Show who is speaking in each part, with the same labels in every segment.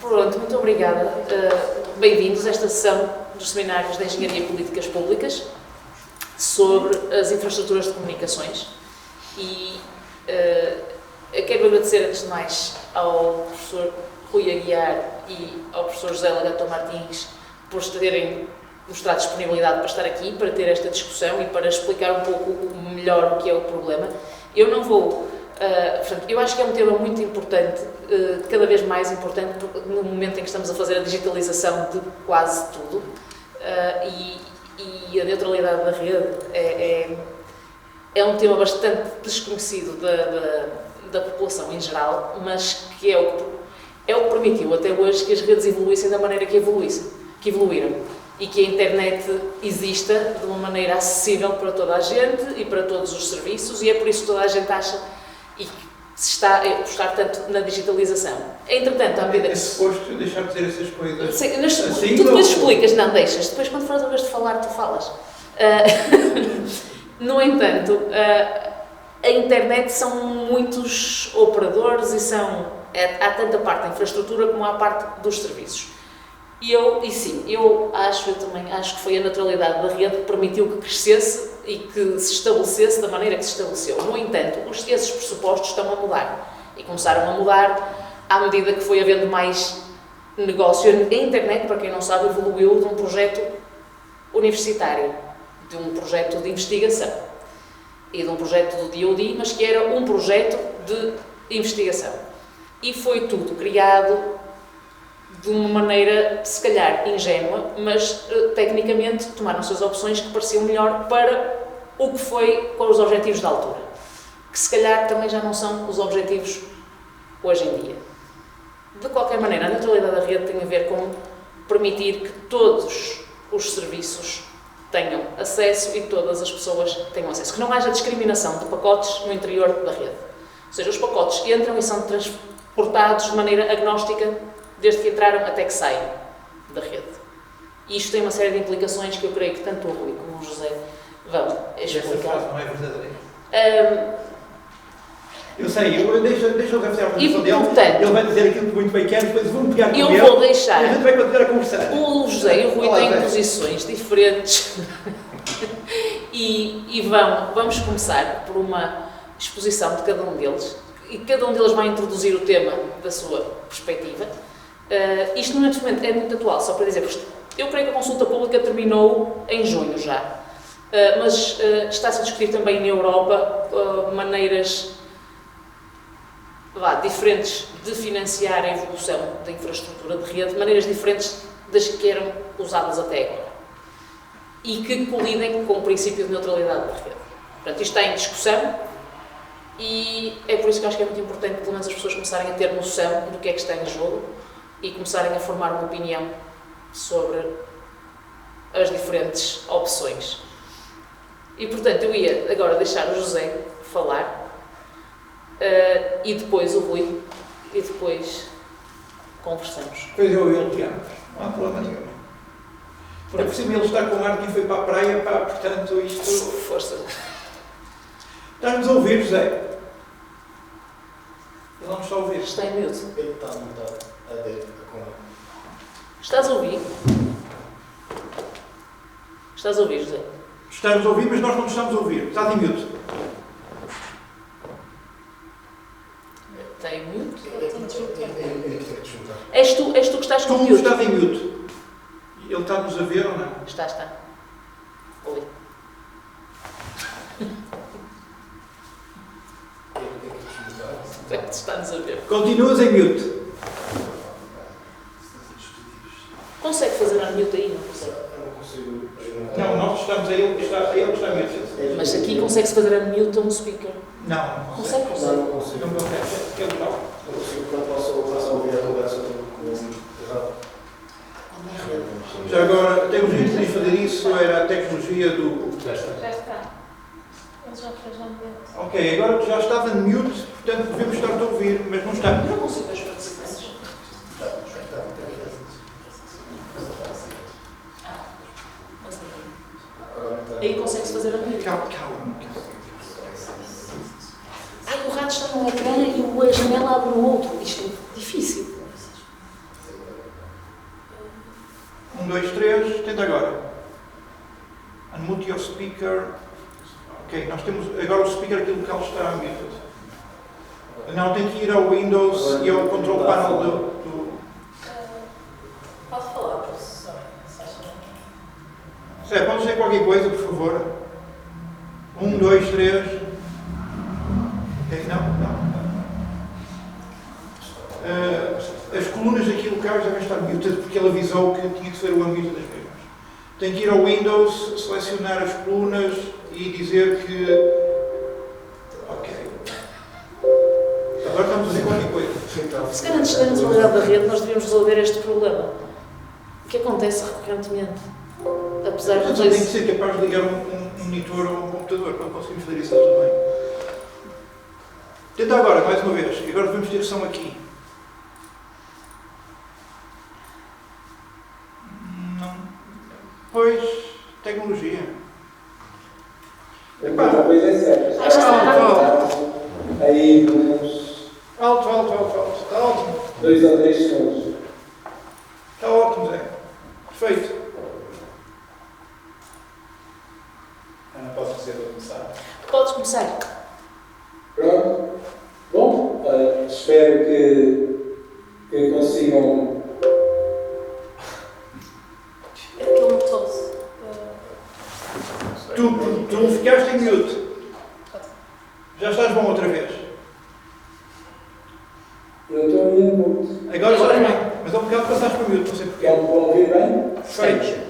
Speaker 1: Pronto, muito obrigada. Bem-vindos a esta sessão dos seminários de Engenharia e Políticas Públicas sobre as infraestruturas de comunicações. E quero agradecer, antes de mais, ao professor Rui Aguiar e ao professor José Lagato Martins por terem mostrado disponibilidade para estar aqui, para ter esta discussão e para explicar um pouco melhor o que é o problema. Eu não vou... portanto, eu acho que é um tema muito importante, cada vez mais importante, no momento em que estamos a fazer a digitalização de quase tudo, e a neutralidade da rede é um tema bastante desconhecido da população em geral, mas que é o que permitiu até hoje que as redes evoluíssem da maneira que evoluíram. E que a internet exista de uma maneira acessível para toda a gente e para todos os serviços, e é por isso que toda a gente acha e se está a apostar tanto na digitalização. Entretanto, à medida que...
Speaker 2: É suposto deixar de dizer essas coisas.
Speaker 1: Sim,
Speaker 2: assim,
Speaker 1: tu depois explicas, não deixas. Depois, quando fores a vez de falar, tu falas. No entanto, a internet são muitos operadores e há tanta parte da infraestrutura como há a parte dos serviços. Eu também acho que foi a naturalidade da rede que permitiu que crescesse e que se estabelecesse da maneira que se estabeleceu. No entanto, esses pressupostos estão a mudar. E começaram a mudar à medida que foi havendo mais negócio. A internet, para quem não sabe, evoluiu de um projeto universitário, de um projeto de investigação e de um projeto do DoD, mas que era um projeto de investigação. E foi tudo criado de uma maneira, se calhar, ingênua, mas tecnicamente tomaram-se as opções que pareciam melhor para o que foi com os objetivos da altura, que se calhar também já não são os objetivos hoje em dia. De qualquer maneira, a neutralidade da rede tem a ver com permitir que todos os serviços tenham acesso e todas as pessoas tenham acesso, que não haja discriminação de pacotes no interior da rede. Ou seja, os pacotes entram e são transportados de maneira agnóstica desde que entraram até que saem da rede. E isto tem uma série de implicações que eu creio que tanto o Rui como o José vão explicar.
Speaker 2: Essa frase não é verdadeira. Eu sei, deixa eu fazer a apresentação dele.
Speaker 1: Portanto,
Speaker 2: ele vai dizer aquilo que muito bem quer, depois vamos pegar com ele.
Speaker 1: Eu vou deixar.
Speaker 2: E a gente vai continuar a conversar.
Speaker 1: O José e o Rui têm posições diferentes e vamos começar por uma exposição de cada um deles. E cada um deles vai introduzir o tema da sua perspectiva. Isto neste momento é muito atual, só para dizer, eu creio que a consulta pública terminou em junho já, mas está-se a discutir também na Europa maneiras diferentes de financiar a evolução da infraestrutura de rede, maneiras diferentes das que eram usadas até agora e que colidem com o princípio de neutralidade da rede. Portanto, isto está em discussão e é por isso que acho que é muito importante que pelo menos as pessoas começarem a ter noção do que é que está em jogo e começarem a formar uma opinião sobre as diferentes opções. E, portanto, eu ia agora deixar o José falar e depois o Rui e depois conversamos.
Speaker 2: Pois eu e ele viemos, não há problema nenhum. Por cima ele está com ar que foi para a praia, portanto isto...
Speaker 1: Força.
Speaker 2: Estás-nos a ouvir, José? Ele não me está a ouvir.
Speaker 1: Está em mute.
Speaker 3: Ele está mudado.
Speaker 1: Estás a ouvir? Estás a ouvir, José?
Speaker 2: Estás a ouvir, mas nós não te estamos a ouvir. Estás em mute.
Speaker 1: Está em mute? És tu que estás com mute?
Speaker 2: Tu estás em mute. Ele está-nos a ver ou não?
Speaker 1: Está. Oi. Está-nos a ver.
Speaker 2: Continuas em mute.
Speaker 1: Consegue fazer unmute aí? Não consegue?
Speaker 3: Eu não consigo.
Speaker 2: Não, nós estamos a ele que está mute.
Speaker 1: Mas aqui consegue-se fazer unmute a um speaker?
Speaker 2: Não
Speaker 1: Consegue?
Speaker 3: Não consigo.
Speaker 2: Não consegue. Ele não.
Speaker 3: Não consigo, quando posso ouvir a conversa do errado.
Speaker 2: Já agora, temos visto de fazer isso, era a tecnologia do...
Speaker 4: Já está. Ele já fez unmute.
Speaker 2: Ok, agora tu já estás em mute, portanto devemos estar-te a ouvir, mas não está.
Speaker 1: Não consigo as participantes. Aí consegue-se fazer unmute.
Speaker 2: Calma.
Speaker 1: Ai, o rato está num ecrã e a janela abre no outro. Isto é difícil.
Speaker 2: tenta agora. Unmute your speaker. Ok, nós temos agora o speaker aqui local está muted. Não, tem que ir ao Windows e ao control panel do...
Speaker 4: Posso falar, professor?
Speaker 2: Zé, pode dizer qualquer coisa, por favor? 1, 2, 3. Ok, não. As colunas aqui locais devem estar muted porque ele avisou que tinha que ser o unmute das mesmas. Tem que ir ao Windows, selecionar as colunas e dizer que... Ok. Agora estamos a dizer qualquer coisa.
Speaker 1: Se calhar antes da neutralidade da rede nós devíamos resolver este problema. Que acontece recorrentemente. Apesar de
Speaker 2: Então tem que
Speaker 1: isso.
Speaker 2: ser capaz de ligar um monitor ou um computador para conseguirmos fazer isso tudo bem. Tenta agora, mais uma vez. Agora devemos ter som aqui. Não. Pois, tecnologia.
Speaker 3: Talvez é certo. Aí, uns
Speaker 2: Alto. Está ótimo.
Speaker 3: 2 ou 3 segundos.
Speaker 2: Está ótimo, Zé. Perfeito.
Speaker 3: Ana, posso dizer para começar?
Speaker 1: Podes começar.
Speaker 3: Pronto. Bom, espero que consigam.
Speaker 4: É que ele notou-se.
Speaker 2: Tu ficaste em mute. Já estás bom outra vez.
Speaker 3: Eu estou em mute.
Speaker 2: Agora estás bem. Mas há um bocado passaste para mute, não sei porquê.
Speaker 3: Vão ouvir bem?
Speaker 2: Perfeito.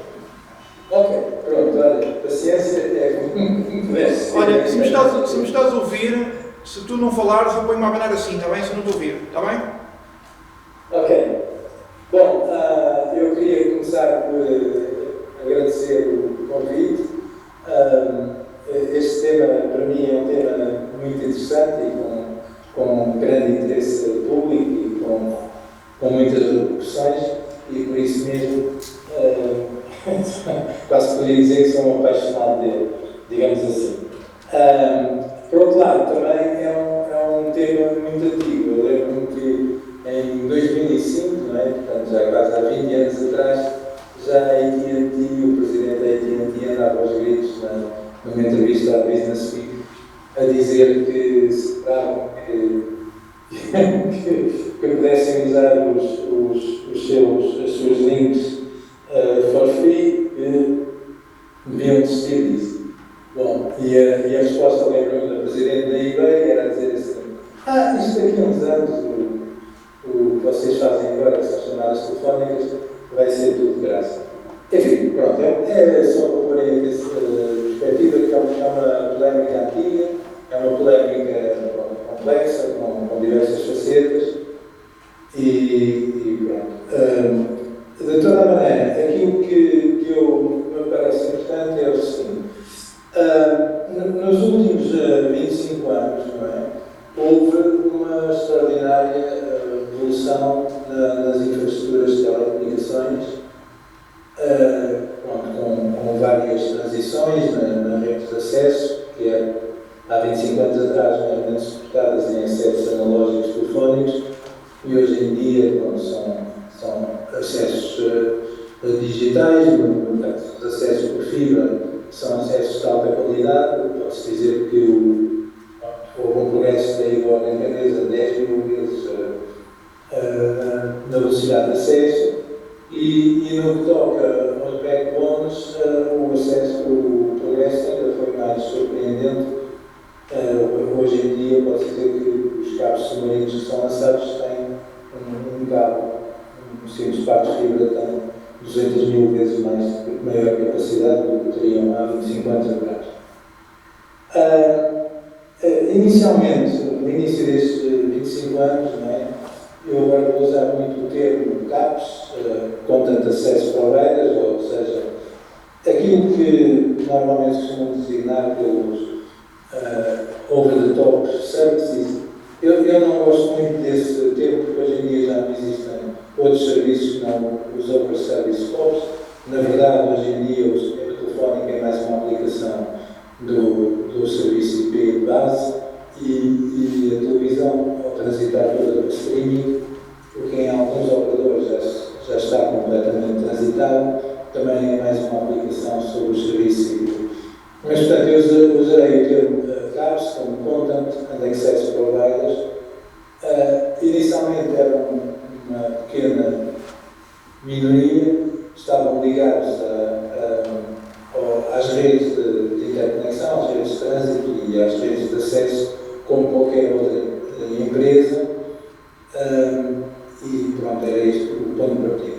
Speaker 3: Ok, pronto, olha, paciência é como deve.
Speaker 2: Olha, se me estás a ouvir, se tu não falares, eu ponho-me a abanar assim, está bem? Se eu não te ouvir, está bem?
Speaker 3: Ok. Bom, eu queria começar por agradecer o convite. Este tema, para mim, é um tema muito interessante e com grande interesse público e com muitas repercussões, e por isso mesmo quase poderia dizer que sou um apaixonado dele, digamos assim. Por outro lado, também é um tema muito antigo. Eu lembro-me que em 2005, não é? Portanto, já quase há 20 anos atrás, já a AT&T, o presidente da AT&T andava aos gritos numa entrevista à Business Week a dizer que se esperavam que pudessem usar as suas links for free, deviam desistir disso. Bom, e a resposta, lembro-me da presidente da eBay, era dizer assim: isto daqui a uns anos, o que vocês fazem agora, que são chamadas telefónicas, vai ser tudo de graça. Enfim, pronto, é só para pôr em perspectiva que é uma polémica antiga, é uma polémica complexa, com diversas facetas, e pronto. De toda a maneira, aquilo que me parece importante é o seguinte: nos últimos 25 anos, não é, houve uma extraordinária evolução nas infraestruturas de telecomunicações, com várias transições na rede de acesso, que há 25 anos atrás eram suportadas em acessos analógicos telefónicos, e hoje em dia são acessos digitais. Os acessos por fibra são acessos de alta qualidade. Posso dizer que houve um progresso da ordem de grandeza de 10 mil vezes na velocidade de acesso, e no que toca aos backbones, o progresso ainda foi mais surpreendente. Hoje em dia, posso dizer que os cabos submarinos que são lançados têm um cabo, um simples par de fibra tem 200 mil vezes maior capacidade do que teriam há 25 anos atrás. Inicialmente, no início destes 25 anos, não é, eu agora vou usar muito o termo CAPS, Content Access Providers, ou seja, aquilo que normalmente costumam designar pelos over-the-top services. Eu não gosto muito desse termo, porque hoje em dia já não existem outros serviços que não os over-service POPs. Na verdade, hoje em dia, a telefónica é mais uma aplicação do serviço IP de base, e a televisão, ao transitar toda para streaming, porque em alguns operadores já está completamente transitado, também é mais uma aplicação sobre o serviço civil. Mas, portanto, eu usarei o termo CAPS como Content and Access Providers. Inicialmente eram uma pequena minoria, estavam ligados às redes de interconexão, às redes de trânsito e às redes de acesso, como qualquer outra empresa, e pronto, era isto o ponto de partida.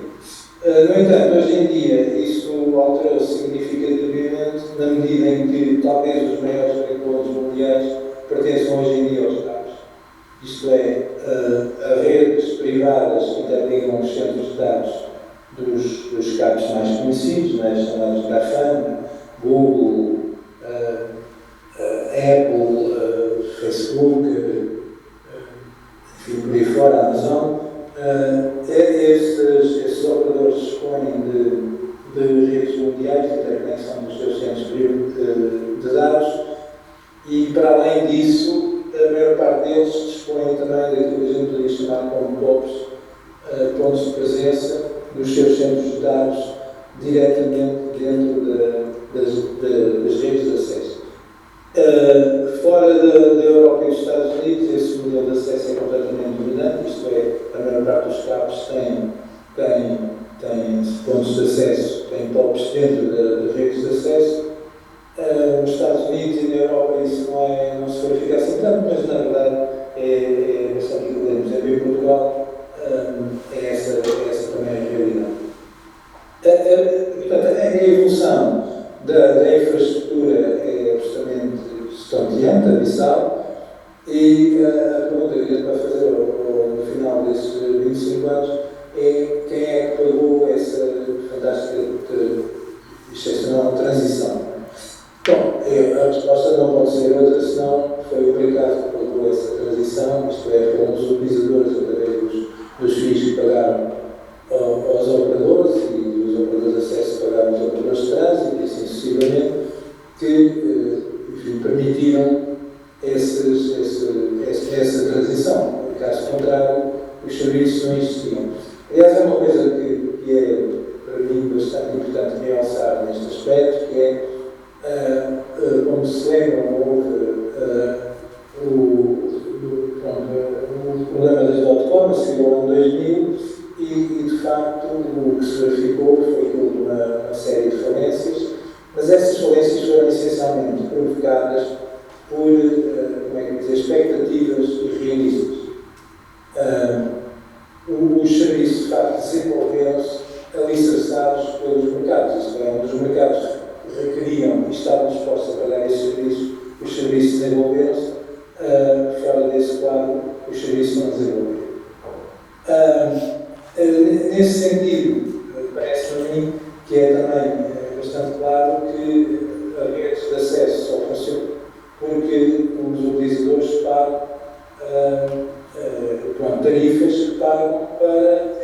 Speaker 3: No entanto, hoje em dia, isso alterou-se significativamente na medida em que talvez os maiores agricultores mundiais pertençam hoje em dia aos cabos. Isto é, a redes privadas que interligam os centros de dados dos cabos mais conhecidos, né, chamados GAFAM, Google, Apple, Facebook, enfim, por aí fora, Amazon. Esses operadores dispõem de redes mundiais de interconexão dos seus centros de dados e, para além disso, a maior parte deles dispõem também daquilo que a gente poderia chamar como POPs, pontos de presença dos seus centros de dados diretamente dentro das redes de acesso. Fora da Europa e dos Estados Unidos, esse modelo de acesso é completamente dominante, isto é, a maior parte dos cabos tem pontos de acesso, tem POPs dentro das redes de acesso. Nos Estados Unidos e na Europa isso não se verifica assim tanto, mas na verdade é bastante equivalente. Por exemplo, em Portugal é essa também a realidade. Portanto, a evolução da infraestrutura é absolutamente estonteante, abissal, e a pergunta que eu estou a fazer no final desses 25 anos é quem é que pagou essa fantástica e excepcional transição. Bom, a resposta não pode ser outra, senão foi o mercado que pagou essa transição, isto é, foram os utilizadores através dos FIIs que pagaram aos operadores e os operadores de acesso pagaram aos operadores de trânsito e assim sucessivamente, que enfim, permitiram essa transição. No caso contrário, os serviços não existiam. Aliás, é uma coisa que é, para mim, bastante importante realçar neste aspecto, que é, como se lembram, houve o problema das dot-com, chegou no ano 2000, e de facto o que se verificou foi uma série de falências, mas essas falências foram essencialmente provocadas por, como é que dizer, expectativas irrealistas. Os serviços de facto desenvolveram-se alicerçados pelos mercados, isto é, onde os mercados requeriam e estavam dispostos a pagar esses serviços, os serviços desenvolveram-se, fora desse quadro, os serviços não desenvolveram. Nesse sentido, parece-me a mim que é também bastante claro que a rede de acesso só funciona porque os utilizadores pagam tarifas que pagam para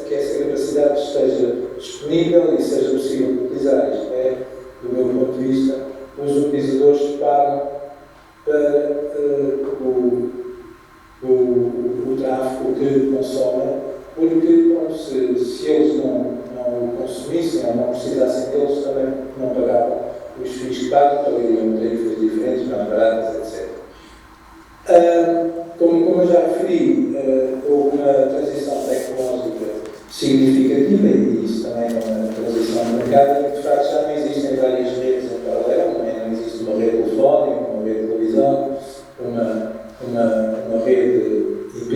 Speaker 3: que essa capacidade esteja disponível e seja possível utilizar. Isto é, do meu ponto de vista, os utilizadores pagam para o tráfego que consomem, porque se eles não o consumissem ou não precisassem deles, também não pagavam os FIIs que pagam, pagariam tarifas diferentes, mais baratas, etc. Como eu já referi, houve uma transição tecnológica significativa, e isso também é uma transição de mercado, e de facto já não existem várias redes em paralelo, não existe uma rede telefónica, uma rede de televisão, uma rede IP.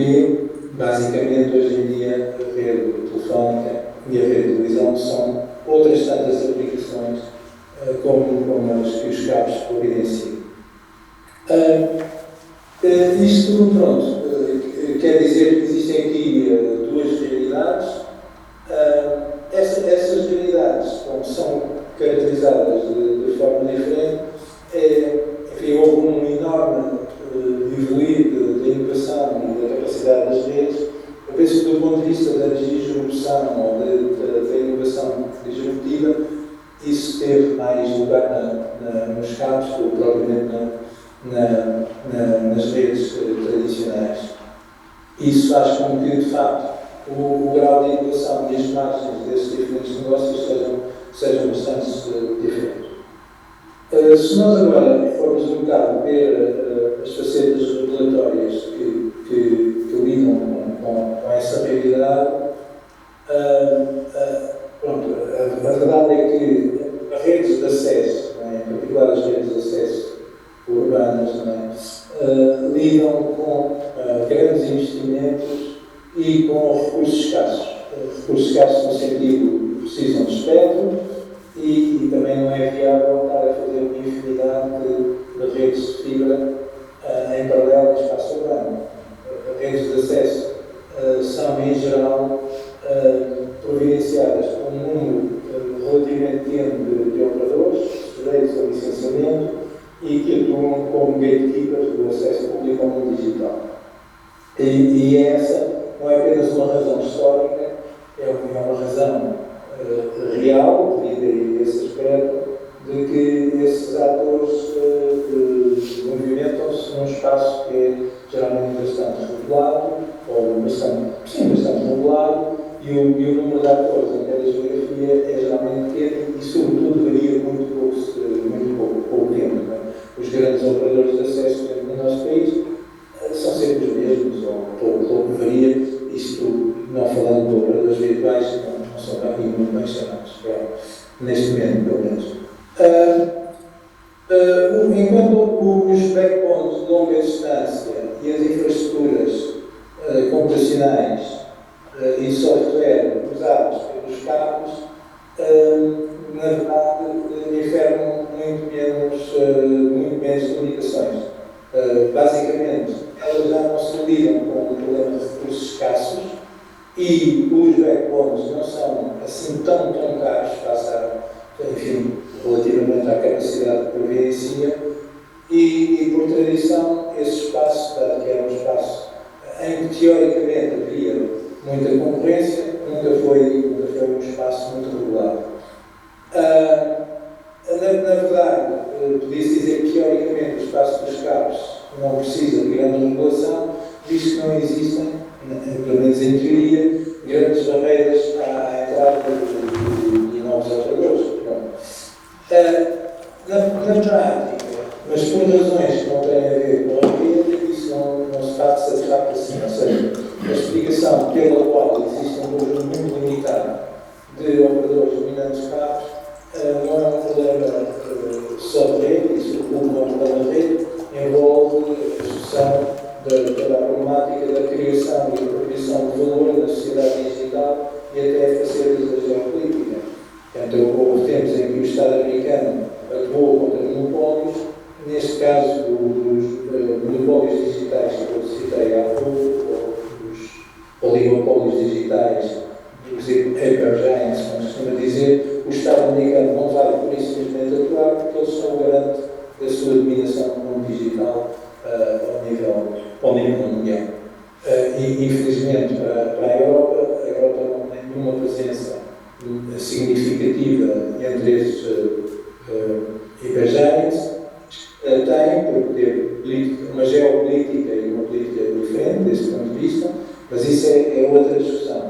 Speaker 3: Basicamente, hoje em dia, a rede telefónica e a rede de televisão são outras tantas aplicações como as que os cabos providenciam. Isto, pronto, quer dizer que existem aqui duas realidades. Essas realidades, como são caracterizadas de forma diferente, enfim, houve um enorme evoluir da inovação e da capacidade das redes. Eu penso que, do ponto de vista da disrupção ou da inovação disruptiva, isso teve mais lugar nos cabos do que propriamente nas redes tradicionais. Isso faz com que, de facto, o grau de inovação e as margens desses diferentes negócios sejam bastante diferentes. Se nós agora formos um bocado ver as facetas regulatórias que lidam com essa realidade, pronto, a verdade é que as redes de acesso, não é? Em particular as redes de acesso urbanas, não é? Lidam com grandes investimentos e com recursos escassos. Recursos escassos no sentido que precisam de espectro e também não é viável estar a fazer uma infinidade de redes de fibra em paralelo em espaço urbano. Redes de acesso são, em geral, providenciadas com um número relativamente pequeno de operadores, sujeitos ao licenciamento e que atuam como gatekeepers do acesso público ao mundo digital. E essa não é apenas uma razão histórica, é uma razão real, devido a esse aspecto, de que esses atores movimentam-se num espaço que é geralmente bastante regulado, ou bastante regulado, e o número de atores em cada geografia é geralmente pequeno e, sobretudo, varia muito pouco tempo. Não é? Os grandes operadores de acesso no nosso país são sempre os mesmos, ou pouco varia, isto não falando de operadores virtuais, não são aqui muito bem chamados, neste momento, pelo menos. Enquanto os backbones de longa distância e as infraestruturas computacionais e software usados pelos cabos, na verdade, inferem muito menos limitações. Basicamente, elas já não se lidam com o problema de recursos escassos e os backbones não são assim tão caros, enfim, relativamente à capacidade de providencia, e por tradição, esse espaço, que era um espaço em que teoricamente havia muita concorrência, nunca foi um espaço muito regulado. Na verdade, podia-se dizer que teoricamente o espaço dos cabos não precisa de grande regulação, visto que não existem, pelo menos em teoria, grandes barreiras à entrada de novos operadores. Na prática, mas por razões que não têm a ver com a rede, isso não se faz satisfato assim. Ou seja, a explicação pela qual existe um número muito limitado de operadores dominantes cabos não é um problema só de rede, isso é um problema de rede, envolve a discussão da problemática da criação e da produção de valor na sociedade digital e até facetas da geopolítica. Portanto, houve tempos em que o Estado americano atuou contra monopólios, neste caso dos monopólios digitais que eu citei há pouco, ou dos oligopólios digitais, dos hypergiants, como se costuma dizer, o Estado americano não vai por isso simplesmente atuar, porque eles são o garante da sua dominação no mundo digital ao nível mundial. E, infelizmente, para a Europa não tem nenhuma presença significativa entre esses hypergiants. Tem, porque teve uma geopolítica e uma política diferente desse ponto de vista, mas isso é outra discussão.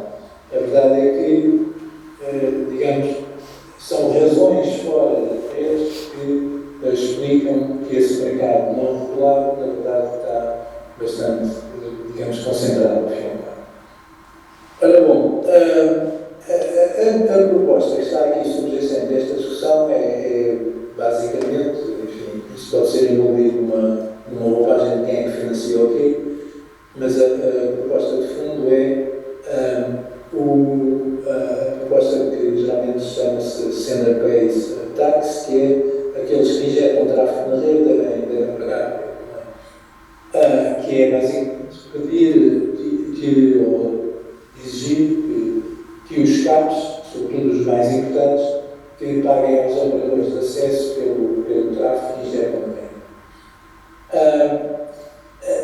Speaker 3: A verdade é que, digamos, são razões fora da rede que explicam que esse mercado não regulado, na verdade, está bastante, digamos, concentrado no final. Ora bom, a proposta que está aqui subjacente a esta discussão é basicamente, enfim, isso pode ser envolvido numa roupagem de quem é que financiou aqui, mas a proposta de fundo é a proposta que geralmente chama-se Sender Pays Tax, que é aqueles que injetam tráfego na rede devem pagar. Que é basicamente pedir ou exigir que os cabos, sobretudo os mais importantes, que paguem aos operadores de acesso pelo tráfego que injetam na rede.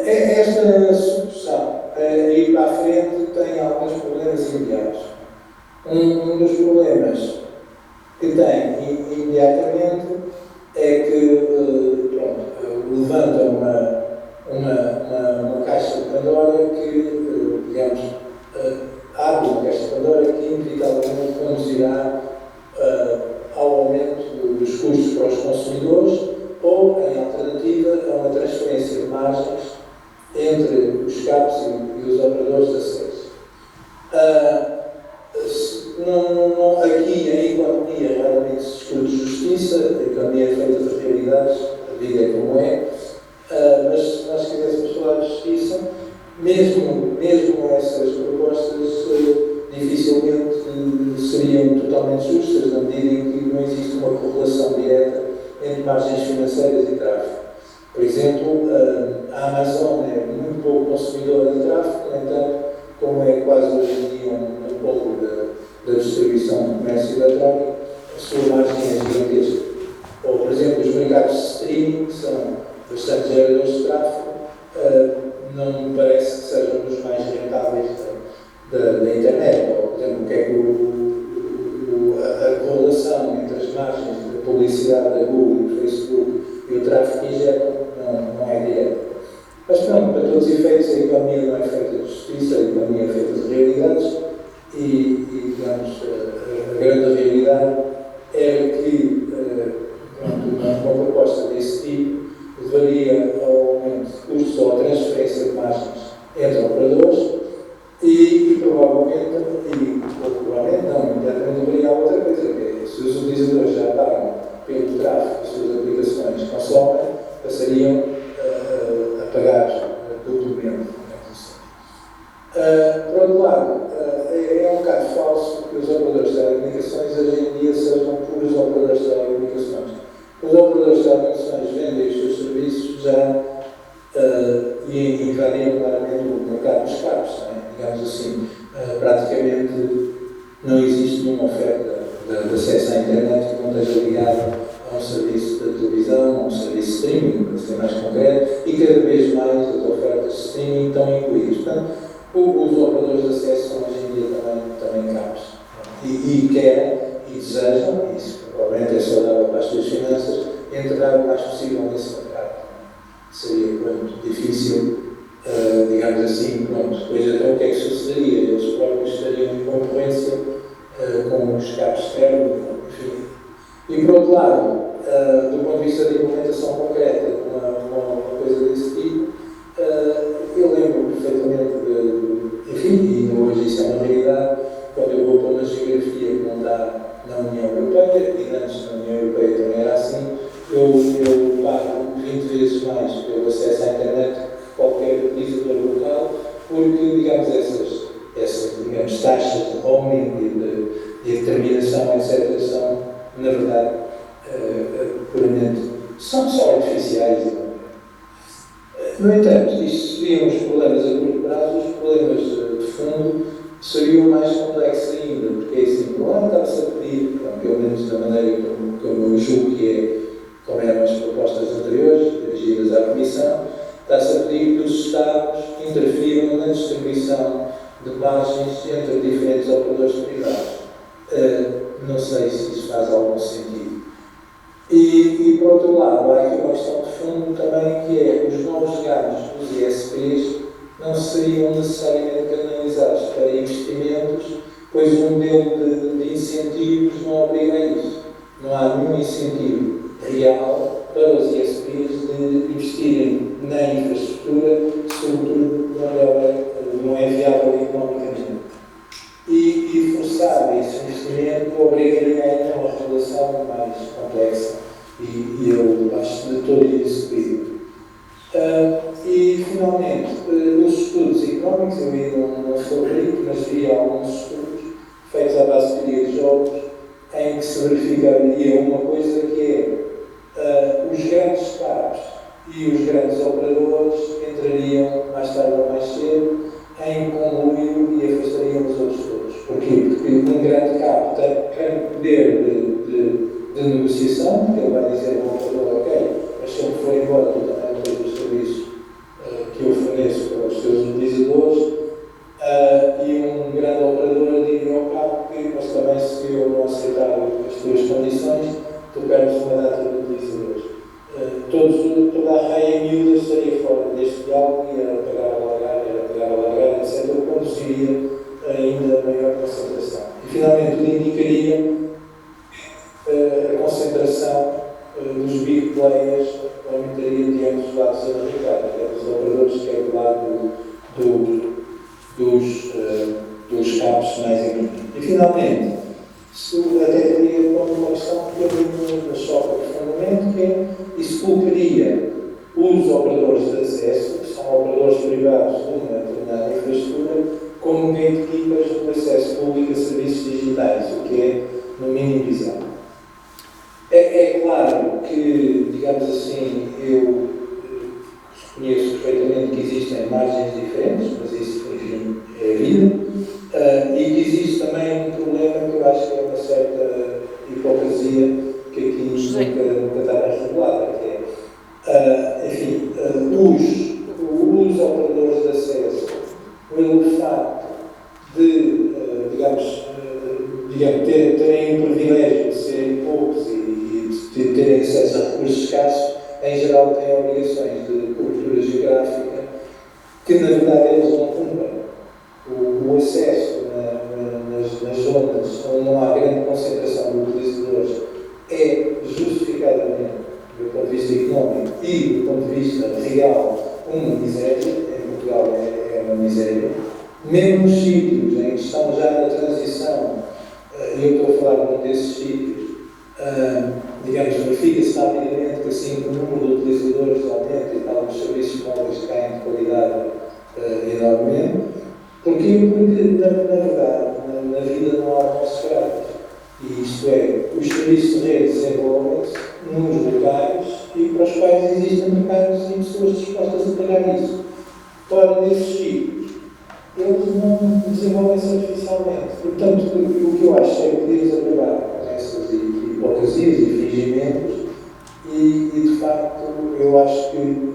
Speaker 3: Esta solução, ir para a frente, tem alguns problemas imediatos. Um dos problemas que tem imediatamente é que levanta uma caixa de Pandora que, digamos, abre uma caixa de Pandora que inevitavelmente conduzirá para os consumidores ou, em alternativa, a uma transferência de margens entre os CAPs e os operadores de acesso. Aqui, em economia, raramente se discute justiça, a economia é feita de realidades, a vida é como é, mas se nós quiséssemos falar de justiça, mesmo essas propostas dificilmente seriam totalmente justas, na medida em que não existe uma correlação direta entre margens financeiras e tráfego. Por exemplo, a Amazon é muito pouco consumidora de tráfego, no entanto, como é quase hoje em dia um polo da distribuição do comércio eletrónico, a sua margem é gigantesca. Ou, por exemplo, os mercados de streaming, que são bastante geradores de tráfego, não me parece que sejam dos mais rentáveis da internet. Ou, por exemplo, o que é que a correlação entre as margens de publicidade da Google, do Facebook e o tráfego que injetam não é direta. Mas pronto, para todos os efeitos, a economia não é feita de justiça, a economia é feita de realidades e digamos, a grande realidade era que uma proposta desse tipo levaria ao aumento de custos ou à transferência de margens entre operadores e provavelmente não, imediatamente obrigava a outra coisa, que é, se os utilizadores já pagam pelo tráfego que as suas aplicações consomem, passariam a pagar duplamente. Por outro lado, é um bocado falso que os operadores de telecomunicações hoje em dia sejam puros operadores de telecomunicações. Os operadores de telecomunicações vendem os seus serviços já e invadiram claramente o mercado dos cabos, digamos assim. Praticamente não existe nenhuma oferta de acesso à internet que não esteja ligada a um serviço de televisão, a um serviço de streaming, para ser mais concreto, e cada vez mais as ofertas de streaming estão incluídas. Portanto, os operadores de acesso são hoje em dia também cabos. E querem e desejam, e isso provavelmente é saudável para as suas finanças, entrar o mais possível nesse mercado. Seria muito difícil, digamos assim, pronto. Depois então o que é que sucederia? Eles próprios estariam em concorrência com os cabos externos, enfim. E por outro lado, do ponto de vista da implementação concreta de uma coisa desse tipo, eu lembro perfeitamente enfim, e hoje isso é uma realidade, quando eu vou para uma geografia que não está na União Europeia, e antes na União Europeia também era assim, eu pago 20 vezes mais pelo acesso à internet que qualquer utilizador local, porque, digamos, essas digamos, taxas de roaming e de determinação, etc., são, na verdade, puramente, são só artificiais. No entanto, isto seriam os problemas a curto prazo, os problemas de fundo seriam mais complexos ainda, porque é assim, por um lado está-se a pedir, pelo menos da maneira como eu julgo que é, como eram as propostas anteriores, dirigidas à Comissão, está-se a pedir que os Estados interfiram na distribuição de margens entre diferentes operadores privados. Não sei se isso faz algum sentido. E por outro lado, há aqui uma questão de fundo também, que é os novos ganhos dos ISPs não seriam necessariamente canalizados para investimentos, pois o modelo de incentivos não obriga a isso. Não há nenhum incentivo real para os ISPs de investirem na infraestrutura, sobretudo onde não é viável economicamente. E forçar esse investimento obrigaria a uma regulação mais complexa. E eu acho de todo isso pedido. E, finalmente, os estudos económicos, eu ainda não sou perito, mas vi alguns estudos feitos à base de teoria de jogos, em que se verificaria uma coisa que é os grandes cabos e os grandes operadores entrariam, mais tarde ou mais cedo, em conluio e afastariam os outros todos. Porquê? Porque um grande cabo tem poder de negociação, porque ele vai dizer ao operador, ok, mas se eu me for embora, tu também não tens os serviços que eu forneço para os teus utilizadores, e um grande operador diria ao cabo que, mas também se eu não aceitar as tuas condições, tu perdes uma data de utilizadores. Toda a raia miúda estaria fora deste diálogo e era pagar a largar, etc., conduziria ainda maior concentração. E finalmente tudo indicaria a concentração dos big players aumentaria diante dos lados da mercado, quer dos operadores, quer do lado dos campos mais importantes. E, finalmente, até teria uma questão que eu me choca profundamente, que é isso colocaria os operadores de acesso, que são operadores privados de uma determinada infraestrutura, como gatekeepers do acesso público a serviços digitais, o que é, no mínimo, bizarro. É claro que, digamos assim, eu reconheço perfeitamente que existem margens diferentes, mas isso, enfim, é a vida, e que existe também um problema que eu acho que é uma certa hipocrisia que aqui nunca está bem regulada, que é, enfim, os operadores de acesso, pelo facto de, digamos, terem o privilégio de serem poucos e de terem acesso a recursos escassos, em geral têm obrigações de cobertura geográfica que, na verdade, eles não cumprem. O acesso nas zonas onde não há grande concentração de utilizadores é justificadamente, do ponto de vista económico e do ponto de vista real, uma miséria. Em Portugal é uma miséria. Mesmo nos sítios em que estão já na transição, e eu estou a falar de um desses sítios, digamos, verifica-se rapidamente que assim que o número de utilizadores aumenta e tal, os serviços móveis caem de qualidade enormemente. Porquê? Porque, na verdade, na vida não há almoços grátis. E isto é, os serviços de rede desenvolvem-se nos locais e para os quais existem mercados e pessoas dispostas a pagar isso. Ora, nesses sítios, eles não desenvolvem-se artificialmente. Portanto, o que eu acho é que podemos acabar com essas hipocrisias e fingimentos e, de facto, eu acho que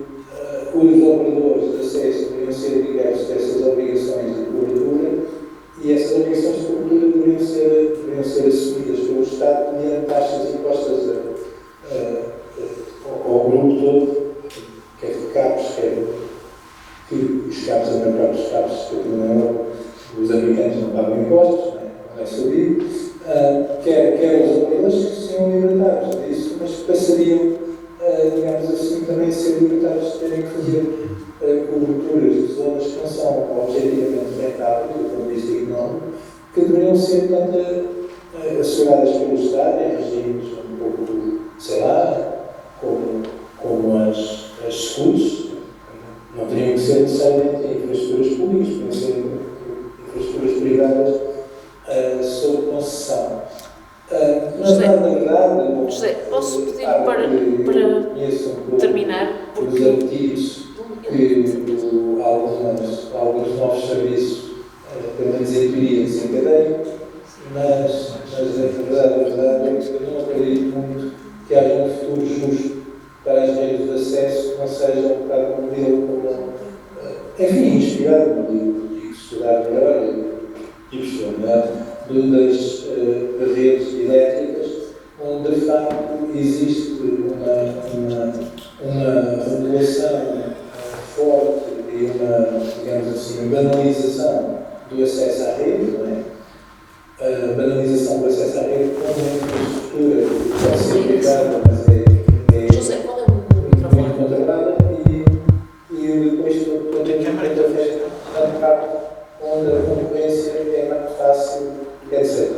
Speaker 3: os operadores de acesso deveriam ser ligados a essas obrigações de cobertura e essas obrigações de cobertura deveriam ser assumidas pelo Estado mediante taxas impostas ao grupo todo, quer de cabos, quer que os cabos, a maior parte dos cabos que aqui na Europa, os americanos não pagam impostos, não é sabido, quer os operadores que sejam libertados disso, mas que passariam, digamos assim, também a ser libertados de terem que fazer coberturas de zonas que não são objetivamente rentáveis, do ponto de vista económico, que deveriam ser, portanto, asseguradas pelo Estado em regimes um pouco, sei lá, como as SCUs. Não teriam que ser necessariamente infraestruturas públicas, podiam ser infraestruturas privadas sob concessão. Mas, na verdade,
Speaker 1: José, posso pedir para terminar?
Speaker 3: Porque os apetites que alguns novos serviços, pelo menos em teoria, desencadeiam, mas a verdade é que eu não acredito muito que haja um futuro justo para as redes de acesso que não seja um bocado um modelo como, enfim, inspirado, digo, estudar melhor e perceber melhor, das redes elétricas, onde de facto existe uma regulação forte e digamos assim, banalização do acesso à rede, não é? A banalização do acesso à rede como uma infraestrutura que pode ser aplicada, mas
Speaker 1: José, qual é o microfone?
Speaker 3: muito controlada e depois a mercado onde a concorrência é mais fácil, etc.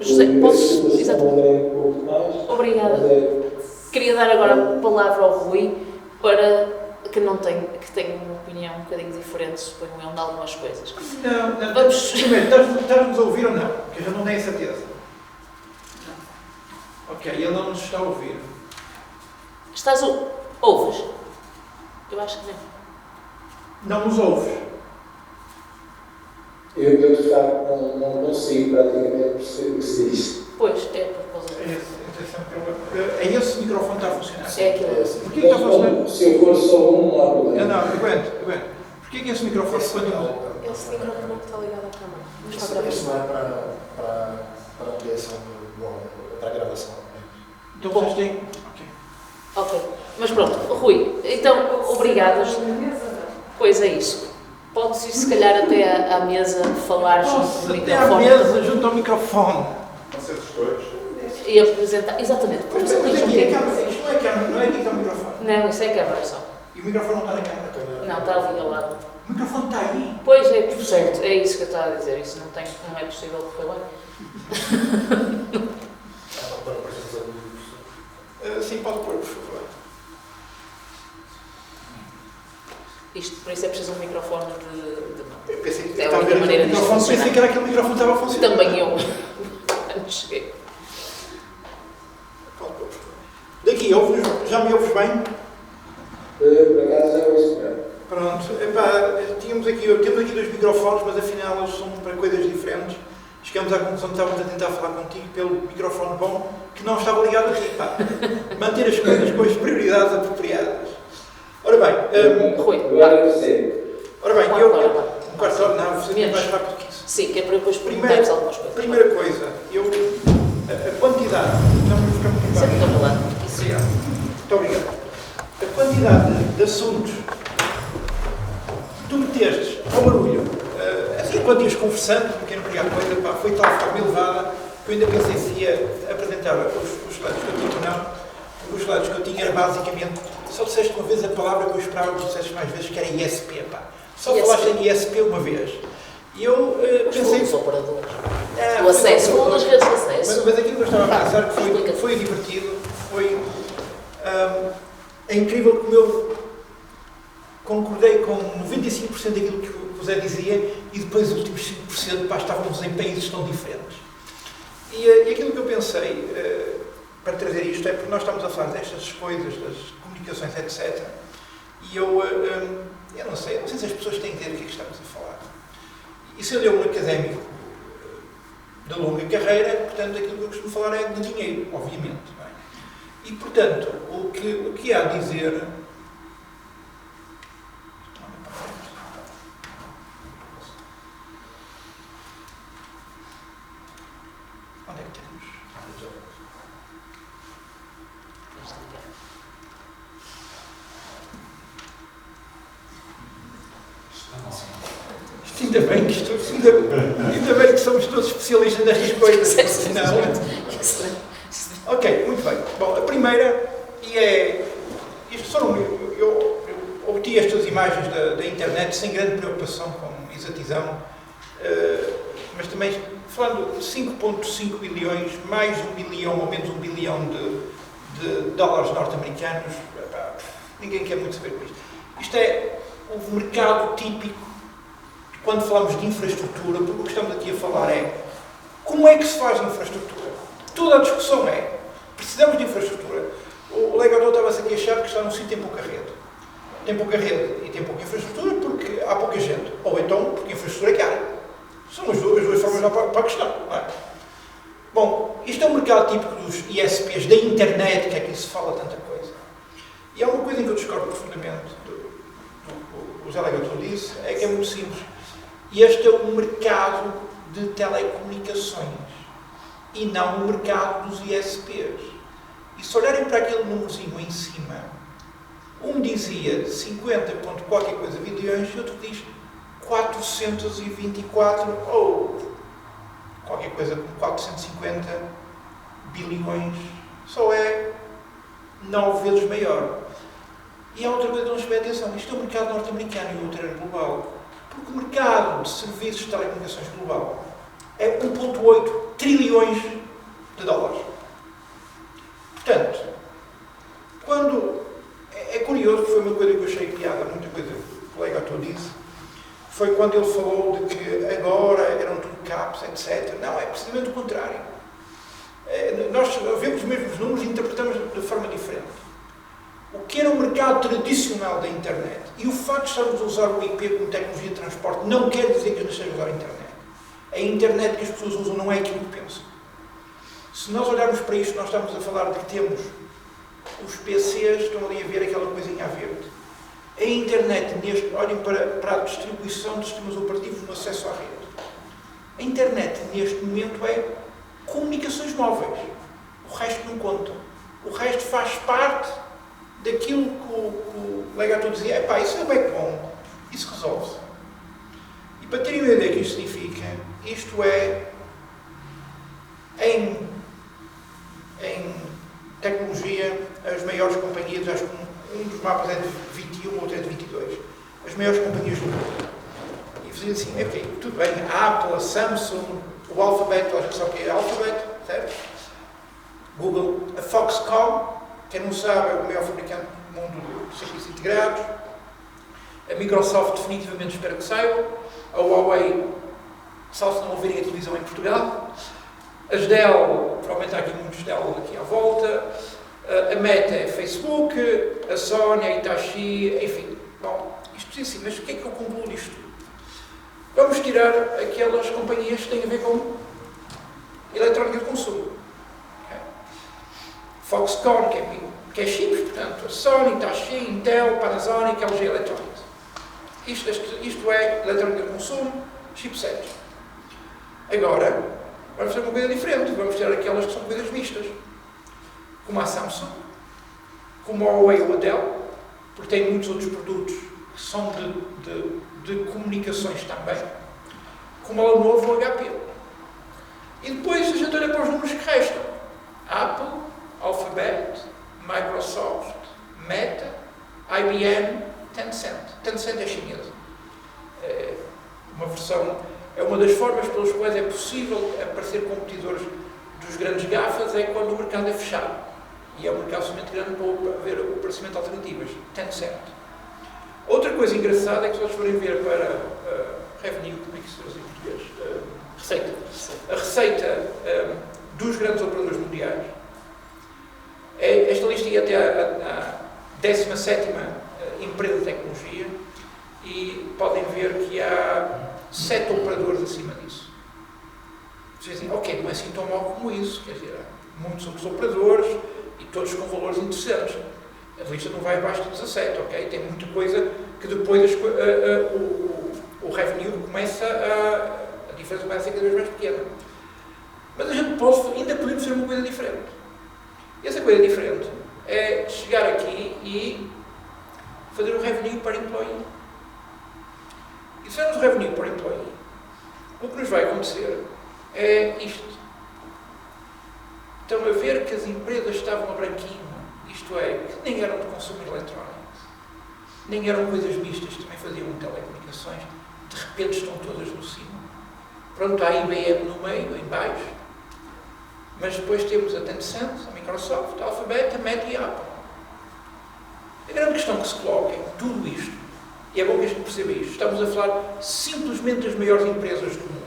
Speaker 1: José, posso?
Speaker 3: Um pouco mais.
Speaker 1: Obrigada. Queria dar agora a palavra ao Rui para que tenha uma opinião um bocadinho diferente, suponho eu, de algumas coisas.
Speaker 2: Não.
Speaker 1: Vamos.
Speaker 2: Primeiro, estás-nos a ouvir ou não? Porque eu já não tenho certeza. Ok, ele não nos está a ouvir.
Speaker 1: Ouves? Eu acho que não.
Speaker 2: Não nos ouves.
Speaker 3: Eu de facto não consigo praticamente perceber o que se diz.
Speaker 1: Pois, é por causa
Speaker 2: É esse microfone que está a funcionar.
Speaker 1: É aquilo.
Speaker 2: Porquê que está a funcionar?
Speaker 3: Se eu for só não há problema.
Speaker 2: Não, aguento. Porquê que esse microfone
Speaker 4: Esse microfone não está ligado à câmara. Não está gravando.
Speaker 5: Isso não é para ampliação para a gravação.
Speaker 2: Então vocês têm.
Speaker 1: Ok. Mas pronto, Rui, então, obrigadas. Pois é isso. Podes ir, se calhar, até à mesa falar junto ao
Speaker 2: Até à
Speaker 1: microfone.
Speaker 2: mesa, junto ao microfone.
Speaker 5: Vocês dois?
Speaker 1: E apresentar. Exatamente. Pois
Speaker 2: Mas aqui,
Speaker 1: é,
Speaker 2: aquela câmara, não é aqui que está o microfone.
Speaker 1: Não, isso é câmara só.
Speaker 2: E o microfone não está na câmara.
Speaker 1: Não, está ali ao lado.
Speaker 2: O microfone está aí.
Speaker 1: Pois é, por certo, é isso que eu estava a dizer. Isso não é possível que foi bem.
Speaker 5: Para a apresentação do professor.
Speaker 2: Sim, pode pôr, por favor.
Speaker 1: Isto, por isso é preciso um microfone de mão.
Speaker 2: Eu pensei que
Speaker 1: É a
Speaker 2: estava a
Speaker 1: única
Speaker 2: ver
Speaker 1: maneira
Speaker 2: aquele
Speaker 1: disto
Speaker 2: microfone,
Speaker 1: funcionar.
Speaker 2: pensei que era aquele microfone que estava a funcionar.
Speaker 1: Também eu. Antes cheguei.
Speaker 2: Pode pôr, por favor. Daqui, já me ouves bem?
Speaker 3: Por acaso já ouço bem.
Speaker 2: Pronto. Epá, temos aqui 2 microfones, mas afinal eles são para coisas diferentes. Chegamos à conclusão que estávamos a tentar falar contigo pelo microfone bom, que não estava ligado aqui. Pá. Manter as coisas com as prioridades apropriadas. Ora bem,
Speaker 1: Rui,
Speaker 3: Agora eu sei.
Speaker 2: ora bem,
Speaker 1: Um
Speaker 2: eu...
Speaker 1: quarto de hora.
Speaker 2: Um quarto de hora, não, vou ser
Speaker 1: Menos.
Speaker 2: mais rápido que isso.
Speaker 1: sim, que é para depois perguntarmos algumas coisas.
Speaker 2: Primeira coisa, a quantidade, não vamos ficar muito
Speaker 1: Sempre
Speaker 2: bem.
Speaker 1: estou a falar. Isso.
Speaker 2: Obrigado. Muito obrigado. A quantidade de assuntos que tu metestes ao barulho, assim enquanto ias conversando, porque não queria a coisa, pá, foi de tal forma elevada que eu ainda pensei se ia apresentar os slides que eu tinha, não. Os slides que eu tinha era basicamente, só disseste uma vez a palavra que eu esperava que disseste mais vezes, que era ISP, pá. Só
Speaker 1: ISP.
Speaker 2: falaste em ISP uma vez. E eu pensei...
Speaker 1: Os operadores.
Speaker 2: Ah,
Speaker 1: O acesso,
Speaker 2: foi-
Speaker 1: uma das redes de acesso.
Speaker 2: mas aquilo que eu estava a pensar que
Speaker 1: Explica.
Speaker 2: foi divertido, é incrível como eu concordei com 95% daquilo que o José dizia e depois os últimos 5% pá, estávamos em países tão diferentes. E aquilo que eu pensei para trazer isto é porque nós estamos a falar destas coisas, das comunicações, etc. E eu não sei se as pessoas têm ideia do que é que estamos a falar. E se eu um académico de longa carreira, portanto, aquilo que eu costumo falar é de dinheiro, obviamente. Não é? E, portanto, o que há a dizer... Onde é que temos? Ainda bem que somos todos especialistas nestas coisas. Não. Ok, muito bem. Bom, a primeira, eu obtive estas imagens da internet sem grande preocupação com exatidão, mas também falando de 5,5 bilhões, mais 1 bilhão ou menos 1 bilhão de dólares norte-americanos, ninguém quer muito saber com isto. Isto é o mercado típico quando falamos de infraestrutura, porque o que estamos aqui a falar é como é que se faz infraestrutura. Toda a discussão é, precisamos de infraestrutura. O legador estava-se aqui a achar que está num sítio tem pouca rede. Tem pouca rede e tem pouca infraestrutura porque há pouca gente. Ou então porque a infraestrutura é cara. São as duas formas para a questão. Não é? Bom, isto é um mercado típico dos ISPs, da internet, que aqui se fala tanta coisa. E há uma coisa em que eu discordo profundamente do José Legador disse, é que é muito simples. Este é um mercado de telecomunicações e não o mercado dos ISPs. E se olharem para aquele númerozinho em cima, um dizia 50 ponto qualquer coisa bilhões e outro diz 424 ou qualquer coisa como 450 bilhões. Só é 9 vezes maior. E há outra coisa que não se vê atenção. Isto é um mercado norte-americano e o outro é global. Porque o mercado de serviços de telecomunicações global é 1,8 trilhões de dólares. Portanto, é curioso, foi uma coisa que eu achei piada, muita coisa que o colega Arthur disse, foi quando ele falou de que agora eram tudo caps, etc. Não, é precisamente o contrário. Nós vemos os mesmos números e interpretamos de forma diferente. O que era o mercado tradicional da internet e o facto de estarmos a usar o IP como tecnologia de transporte não quer dizer que não estejamos a usar a internet. A internet que as pessoas usam não é aquilo que pensam. Se nós olharmos para isto, nós estamos a falar de que temos os PCs, estão ali a ver aquela coisinha a verde. A internet, olhem para a distribuição de sistemas operativos no acesso à rede. A internet, neste momento, é comunicações móveis. O resto não conta. O resto faz parte daquilo que o Legato dizia, isso é backbone, isso resolve-se. E para terem uma ideia do que isto significa, isto é, em tecnologia, as maiores companhias, acho que um dos mapas é de 21, outro é de 22, as maiores companhias do mundo. E fazia assim, ok, tudo bem, a Apple, a Samsung, o Alphabet, a gente sabe o que é Alphabet, certo? Google, a Foxconn, quem não sabe é o maior fabricante do mundo de circuitos integrados, a Microsoft definitivamente espero que saiba, a Huawei, salvo se não ouvirem a televisão em Portugal, as Dell, provavelmente há aqui muitos Dell aqui à volta, a Meta é Facebook, a Sony, a Hitachi, enfim. Bom, isto assim, mas o que é que eu concluo disto tudo? Vamos tirar aquelas companhias que têm a ver com eletrónica de consumo. Okay? Foxconn, que é chips, portanto, a Sony, Hitachi, Intel, Panasonic, LG Electronics. Isto é eletrónica de consumo, chipsets. Agora, vamos fazer uma coisa diferente, vamos tirar aquelas que são coisas mistas, como a Samsung, como a Huawei ou a Dell, porque tem muitos outros produtos que são de comunicações também, como a Lenovo ou a HP. E depois a gente olha para os números que restam. Apple, Alphabet, Microsoft, Meta, IBM, Tencent. Tencent é chinesa. É uma versão, é uma das formas pelas quais é possível aparecer competidores dos grandes GAFAs, é quando o mercado é fechado. E é um mercado suficientemente grande para ver o aparecimento de alternativas. Tencent. Outra coisa engraçada é que se vocês forem ver para revenue, como é que se traduz em português? Receita. A receita dos grandes operadores mundiais. Esta lista ia até a 17ª empresa de tecnologia e podem ver que há 7 operadores acima disso. Vocês dizem, ok, não é assim tão mal como isso, quer dizer, há muitos outros operadores e todos com valores interessantes. A lista não vai abaixo de 17, ok? Tem muita coisa que depois o revenue começa a diferença começa a ser cada vez mais pequena. Mas a gente ainda podemos fazer uma coisa diferente. E essa coisa diferente é chegar aqui e fazer o revenue per employee. E se fizermos o revenue per employee, o que nos vai acontecer é isto. Estão a ver que as empresas estavam a branquinho, isto é, que nem eram de consumo eletrónico, nem eram coisas mistas, também faziam telecomunicações, de repente estão todas no cima. Pronto, há a IBM no meio, em baixo, mas depois temos a Tencent, a Microsoft, a Alphabet, a Meta e a Apple. A grande questão que se coloca em tudo isto, e é bom que a gente perceba isto, estamos a falar simplesmente das maiores empresas do mundo.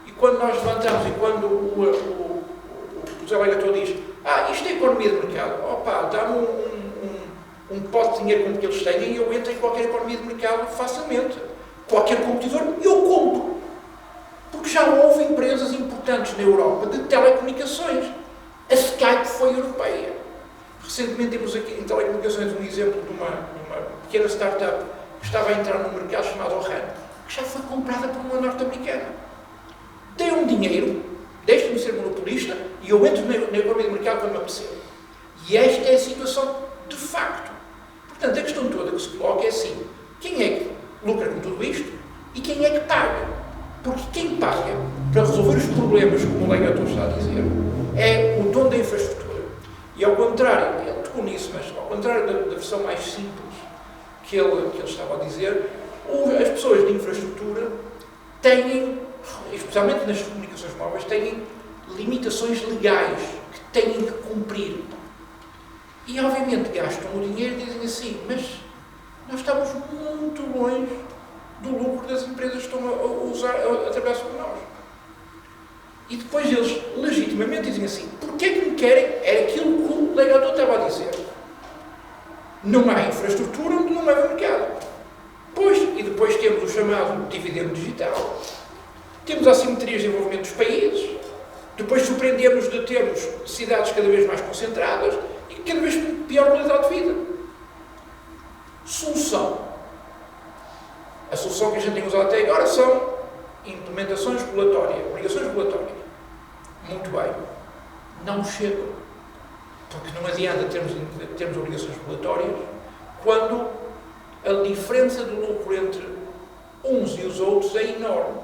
Speaker 2: E quando nós levantamos e quando o José Legator diz isto é economia de mercado, dá-me um pote de dinheiro como que eles têm e eu entro em qualquer economia de mercado facilmente. Qualquer competidor, eu compro. Porque já houve empresas importantes na Europa de telecomunicações. A Skype foi europeia. Recentemente temos aqui em telecomunicações um exemplo de uma pequena startup que estava a entrar num mercado chamado ORAN, que já foi comprada por uma norte-americana. Dei-me dinheiro, deixe-me ser monopolista e eu entro na economia de mercado quando me apetecer. E esta é a situação de facto. Portanto, a questão toda que se coloca é assim: quem é que lucra com tudo isto e quem é que paga? Porque quem paga para resolver os problemas, como o Legator está a dizer, é o dono da infraestrutura. E ao contrário, ele tocou nisso, mas ao contrário da versão mais simples que ele estava a dizer, as pessoas de infraestrutura têm, especialmente nas comunicações móveis, têm limitações legais que têm que cumprir. E obviamente gastam o dinheiro e dizem assim, mas nós estamos muito longe do lucro das empresas que estão a trabalhar sobre nós. E depois eles legitimamente dizem assim, porque é que me querem? É aquilo que o Legator estava a dizer. Não há infraestrutura onde não leva mercado. Pois, e depois temos o chamado dividendo digital, temos a assimetria de desenvolvimento dos países, depois surpreendemos de termos cidades cada vez mais concentradas e cada vez pior qualidade de vida. Solução. A solução que a gente tem usado até agora são implementações regulatórias, obrigações regulatórias. Muito bem. Não chega. Porque não adianta termos obrigações regulatórias quando a diferença de lucro entre uns e os outros é enorme.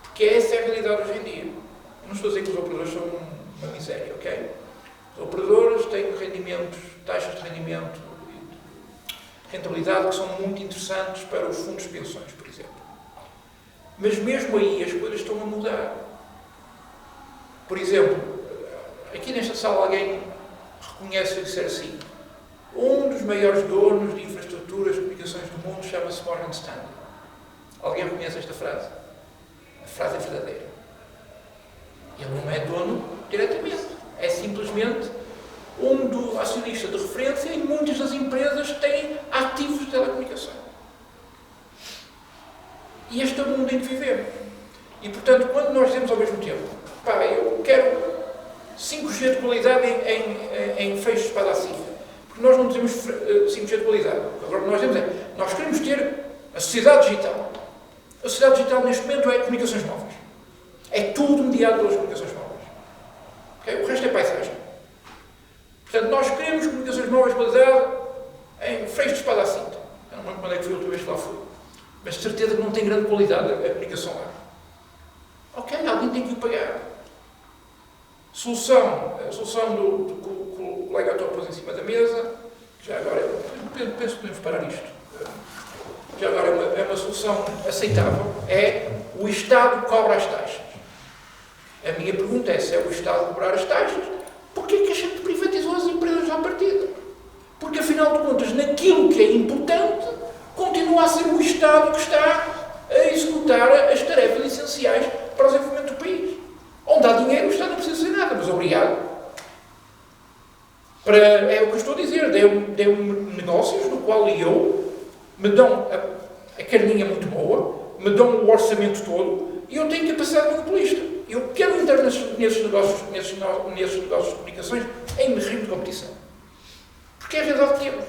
Speaker 2: Porque essa é a realidade hoje em dia. Eu não estou a dizer que os operadores são uma miséria, ok? Os operadores têm rendimentos, taxas de rendimento, rentabilidade que são muito interessantes para os fundos de pensões, por exemplo. Mas mesmo aí as coisas estão a mudar. Por exemplo, aqui nesta sala alguém reconhece dizer assim: um dos maiores donos de infraestruturas de comunicações do mundo chama-se Morgan Stanley. Alguém reconhece esta frase? A frase é verdadeira. Ele não é dono diretamente. É simplesmente um do acionista de referência e muitas das empresas têm ativos de telecomunicação. E este é o mundo em que vivemos. E, portanto, quando nós dizemos ao mesmo tempo, pá, eu quero 5G de qualidade em feixes de espada acima, porque nós não temos 5G de qualidade. Agora, o que nós temos é, nós queremos ter a sociedade digital. A sociedade digital, neste momento, é comunicações móveis. É tudo mediado pelas comunicações móveis. Okay? O resto é paisagem. Portanto, nós queremos comunicações móveis de qualidade em feixes de espada à cinta. Eu não lembro quando é que foi a última vez que lá fui. Mas de certeza que não tem grande qualidade a comunicação lá. Ok, alguém tem que o pagar. A solução que o colega Ató pôs em cima da mesa, que já agora, penso que podemos parar isto, já agora é uma solução aceitável, é o Estado cobra as taxas. A minha pergunta é, se é o Estado cobrar as taxas, porquê é que a gente privatizou as empresas à partida? Porque, afinal de contas, naquilo que é importante, continua a ser o Estado que está a executar as tarefas essenciais para o desenvolvimento do país. Onde há dinheiro, o Estado não precisa fazer nada, mas obrigado. É o que eu estou a dizer, deu-me negócios no qual me dão a carninha muito boa, me dão o orçamento todo, e eu tenho capacidade monopolista. Eu quero entrar nesses negócios de comunicações em regime de competição. Porque é a realidade que temos.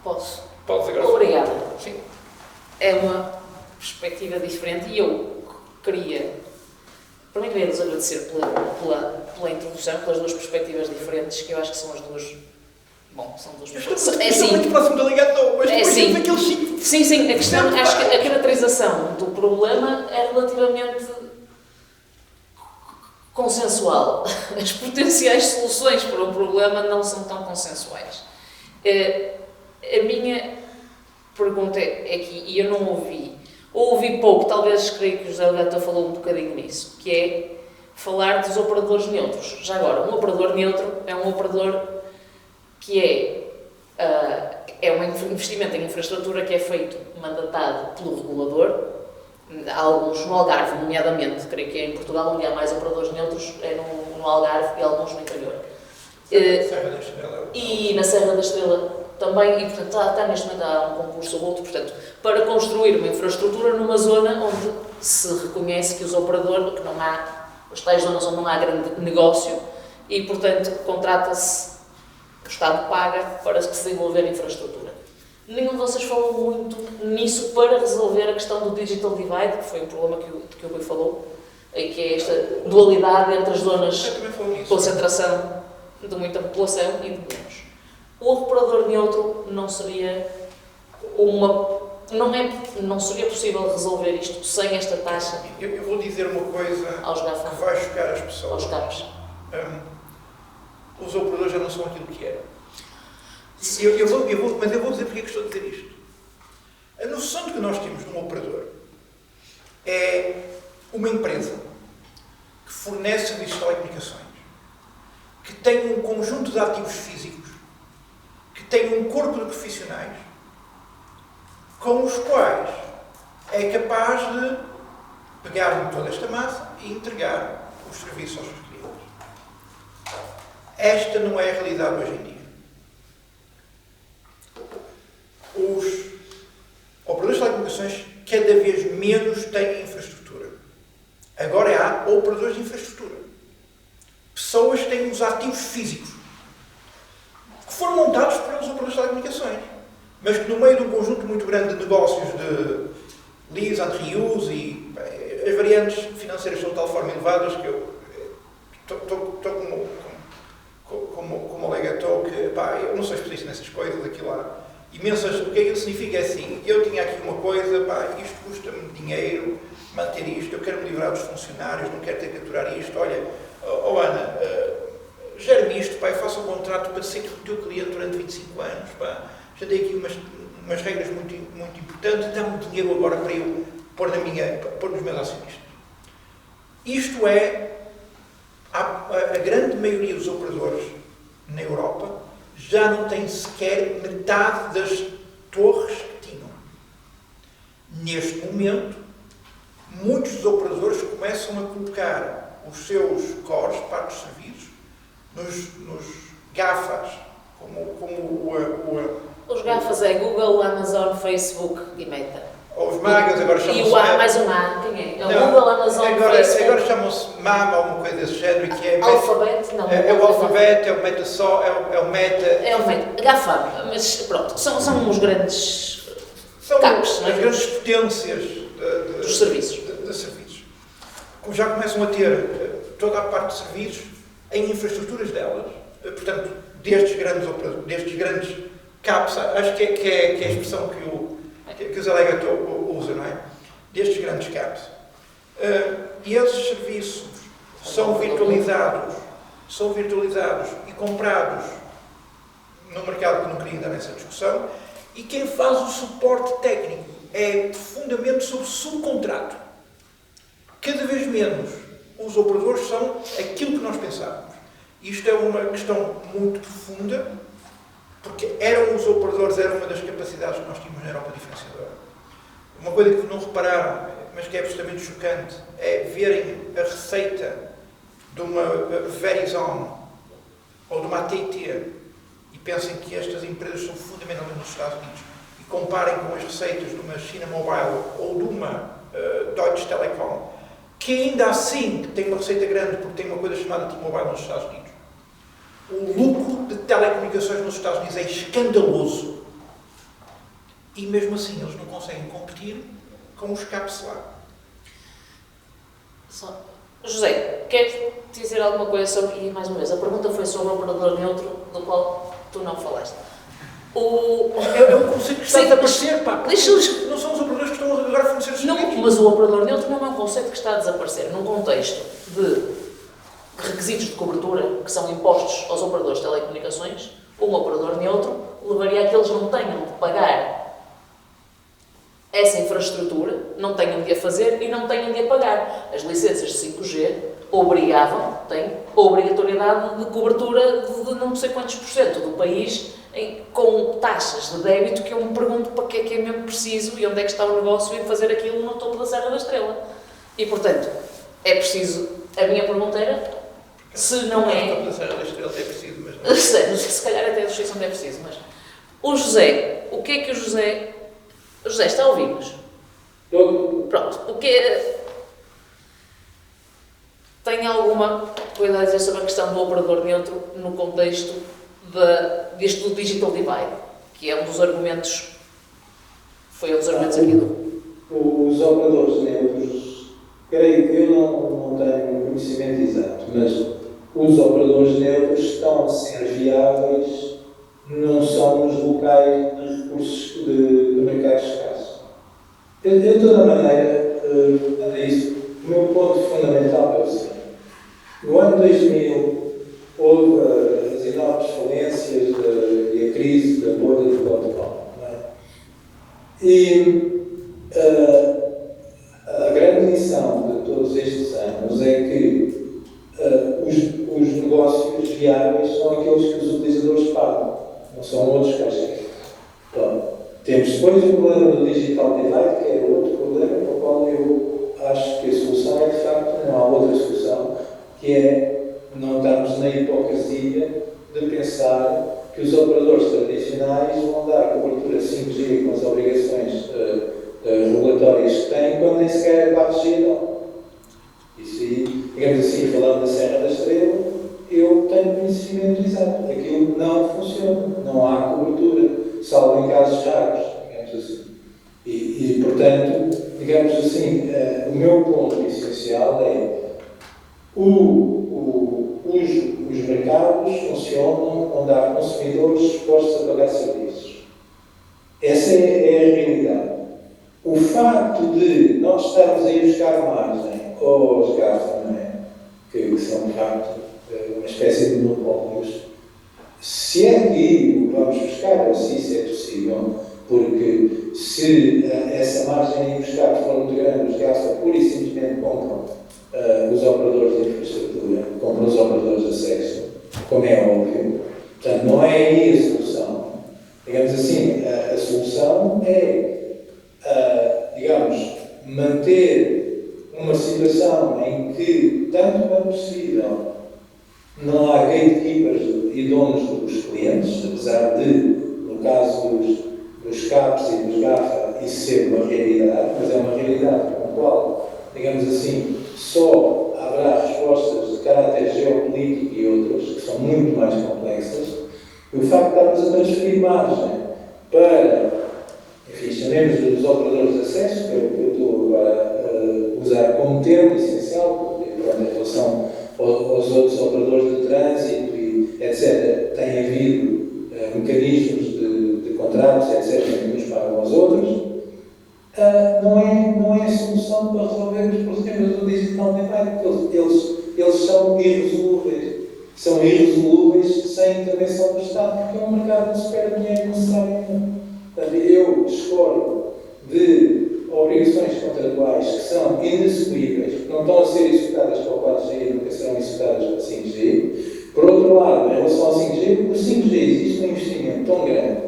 Speaker 1: Posso?
Speaker 2: Podes agora.
Speaker 1: Obrigada.
Speaker 2: Sim.
Speaker 1: É uma perspectiva diferente e eu queria vos agradecer pela introdução, pelas duas perspectivas diferentes, que eu acho que são as duas. Bom, são duas perspectivas. É assim.
Speaker 2: Muito próximo da ligação, mas depois temos aquele chique.
Speaker 1: Sim, a questão, acho que a caracterização do problema é relativamente consensual. As potenciais soluções para o problema não são tão consensuais. A minha pergunta é que, e eu não ouvi pouco, talvez creio que o José Gato falou um bocadinho nisso, que é falar dos operadores neutros. Já agora, um operador neutro é um operador que é um investimento em infraestrutura que é feito, mandatado pelo regulador. Há alguns no Algarve, nomeadamente, creio que é em Portugal, onde há mais operadores neutros, é no Algarve e alguns no interior.
Speaker 2: Serra da Estrela.
Speaker 1: E na Serra da Estrela também, e portanto está neste momento há um concurso ou outro, portanto, para construir uma infraestrutura numa zona onde se reconhece que os operadores, que não há, as tais zonas onde não há grande negócio, e portanto contrata-se, o Estado paga para se desenvolver a infraestrutura. Nenhum de vocês falou muito nisso para resolver a questão do digital divide, que foi um problema que o Rui falou, que é esta dualidade entre as zonas de concentração de muita população e de menos. O operador neutro não seria não seria possível resolver isto sem esta taxa
Speaker 2: Eu vou dizer uma coisa
Speaker 1: aos
Speaker 2: que
Speaker 1: GAFAM,
Speaker 2: vai chocar as pessoas.
Speaker 1: aos CAPs.
Speaker 2: Os operadores já não são aquilo que eram. Mas eu vou dizer porque é que estou a dizer isto. A noção de que nós temos de um operador é uma empresa que fornece serviços de telecomunicações, que tem um conjunto de ativos físicos, que tem um corpo de profissionais com os quais é capaz de pegar em toda esta massa e entregar os serviços aos seus clientes. Esta não é a realidade hoje em dia. Os operadores de telecomunicações cada vez menos têm infraestrutura. Agora há operadores de infraestrutura. Pessoas que têm os ativos físicos que foram montados pelos operadores de telecomunicações, mas que no meio de um conjunto muito grande de negócios de lease and reuse e as variantes financeiras são de tal forma elevadas que eu estou como alegatou que eu não sou especialista nessas coisas, aquilo lá imensas, o que é que isso significa? É assim, eu tinha aqui uma coisa, isto custa-me dinheiro, manter isto, eu quero me livrar dos funcionários, não quero ter que aturar isto. Olha, Ana, gere-me isto, pá, eu faço um contrato para ser teu cliente durante 25 anos, pá. Já dei aqui umas regras muito importantes, dá-me dinheiro agora para eu pôr nos meus acionistas. Isto é, a grande maioria dos operadores na Europa já não tem sequer metade das torres que tinham. Neste momento, muitos dos operadores começam a colocar os seus cores, partes de serviços, nos GAFAs,
Speaker 1: Os GAFAs é Google, Amazon, Facebook e Meta.
Speaker 2: Ou os MAGAs, agora chamam-se...
Speaker 1: E o A, mais um A, quem é? É o Google, Amazon, Facebook...
Speaker 2: Agora chamam-se MAMA ou uma coisa desse género, que é...
Speaker 1: Alphabet? Não.
Speaker 2: É o Alphabet, é o Meta só, é o Meta...
Speaker 1: É o Meta. GAFA, mas pronto, são os grandes...
Speaker 2: São
Speaker 1: capos,
Speaker 2: as grandes potências
Speaker 1: dos serviços.
Speaker 2: De serviços. Como já começam a ter toda a parte de serviços em infraestruturas delas, portanto, destes grandes CAPs, acho que é a expressão que o Zé Legato usa, não é? Destes grandes CAPs. E esses serviços são virtualizados e comprados no mercado, que não queria dar nessa discussão, e quem faz o suporte técnico é profundamente sob subcontrato. Cada vez menos os operadores são aquilo que nós pensávamos. Isto é uma questão muito profunda, porque os operadores eram uma das capacidades que nós tínhamos na Europa diferenciadora. Uma coisa que não repararam, mas que é absolutamente chocante, é verem a receita de uma Verizon ou de uma AT&T e pensem que estas empresas são fundamentalmente nos Estados Unidos e comparem com as receitas de uma China Mobile ou de uma Deutsche Telekom, que ainda assim tem uma receita grande porque tem uma coisa chamada T-Mobile nos Estados Unidos. O lucro de telecomunicações nos Estados Unidos é escandaloso. E mesmo assim eles não conseguem competir com os CAPs lá.
Speaker 1: José, queres dizer alguma coisa sobre... E mais uma vez, a pergunta foi sobre o operador neutro, do qual tu não falaste.
Speaker 2: É um conceito que está a desaparecer, pá. Não são os operadores que estão agora a fornecer os serviços.
Speaker 1: Não, mas o operador neutro não é um conceito que está a desaparecer. Num contexto de requisitos de cobertura que são impostos aos operadores de telecomunicações, um operador neutro levaria a que eles não tenham de pagar essa infraestrutura, não tenham de a fazer e não tenham de a pagar. As licenças de 5G têm obrigatoriedade de cobertura de não sei quantos por cento do país com taxas de débito que eu me pergunto para que é mesmo preciso e onde é que está o negócio em fazer aquilo no topo da Serra da Estrela. E, portanto, é preciso... A minha pergunta era se não é...
Speaker 2: No topo da Serra da Estrela é preciso, mas não.
Speaker 1: Se calhar até a justiça onde é preciso, mas... O José, o que é que o José... O José está a ouvir-nos? Pronto, o que é... Tem alguma coisa a dizer sobre a questão do operador neutro no contexto deste do Digital Divide, que é um dos argumentos... Foi um dos argumentos aqui do...
Speaker 3: Os operadores neutros, creio que eu não tenho conhecimento exato, mas os operadores neutros estão a ser viáveis não só nos locais de recursos de mercado escasso. De toda maneira, o meu ponto fundamental é o seguinte. No ano 2000, houve as enormes falências e a crise da bolha do .com. E a grande lição de todos estes anos é que os negócios viáveis são aqueles que os utilizadores pagam, não são outros que acham. Então, temos depois o problema do Digital Divide, que é outro problema para o qual eu acho que a solução é, de facto, não há outra solução, que é não estarmos na hipocrisia de pensar que os operadores tradicionais vão dar cobertura 5G com as obrigações regulatórias que têm, quando nem sequer é 4G não. Isso aí, digamos assim, falando da Serra da Estrela, eu tenho conhecimento exato. Aquilo não funciona, não há cobertura, salvo em casos raros, digamos assim. E portanto, digamos assim, o meu ponto essencial é os mercados funcionam onde há consumidores dispostos a pagar serviços. Essa é a realidade. O facto de nós estarmos a ir buscar margem aos GAFA, não é? Que são, de facto, uma espécie de monopólios, se é que vamos buscar, ou se isso é possível, porque se essa margem a ir buscar for muito grande, os GAFA pura e simplesmente compram os operadores de infraestrutura, compram os operadores de acesso, como é óbvio. Portanto, não é aí a solução. Digamos assim, a solução é, digamos, manter uma situação em que, tanto quanto possível, não há gatekeepers e donos dos clientes, apesar de, no caso dos CAPs e dos GAFA, isso ser uma realidade, mas é uma realidade com a qual, digamos assim, só haverá respostas de caráter geopolítico e outras, que são muito mais complexas. E o facto de estarmos a transferir margem para, enfim, chamemos dos operadores de acesso, que eu estou agora a usar como termo essencial, porque em relação aos outros operadores de trânsito e etc., tem havido mecanismos de contratos, etc., que uns pagam aos outros, não é a solução para resolver os problemas do digital divide, porque eles são irresolúveis. São irresolúveis sem intervenção do Estado, porque é um mercado que espera dinheiro necessário. Portanto, eu discordo de obrigações contratuais que são inexecuíveis, porque não estão a ser executadas para o 4G e nunca serão executadas para o 5G. Por outro lado, em relação ao 5G, o 5G existe um investimento tão grande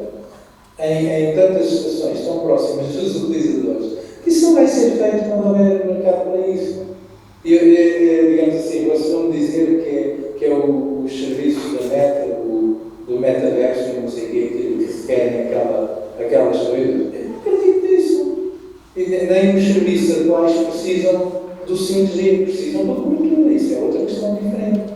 Speaker 3: em tantas estações tão próximas dos utilizadores, que isso não vai ser feito quando houver mercado para isso. E, digamos assim, vocês vão me dizer que é os serviços da Meta, do metaverso e não sei o quê, que querem aquelas coisas. Eu não acredito nisso. E nem os serviços atuais precisam do 5G, precisam da cobertura. Isso é outra questão diferente.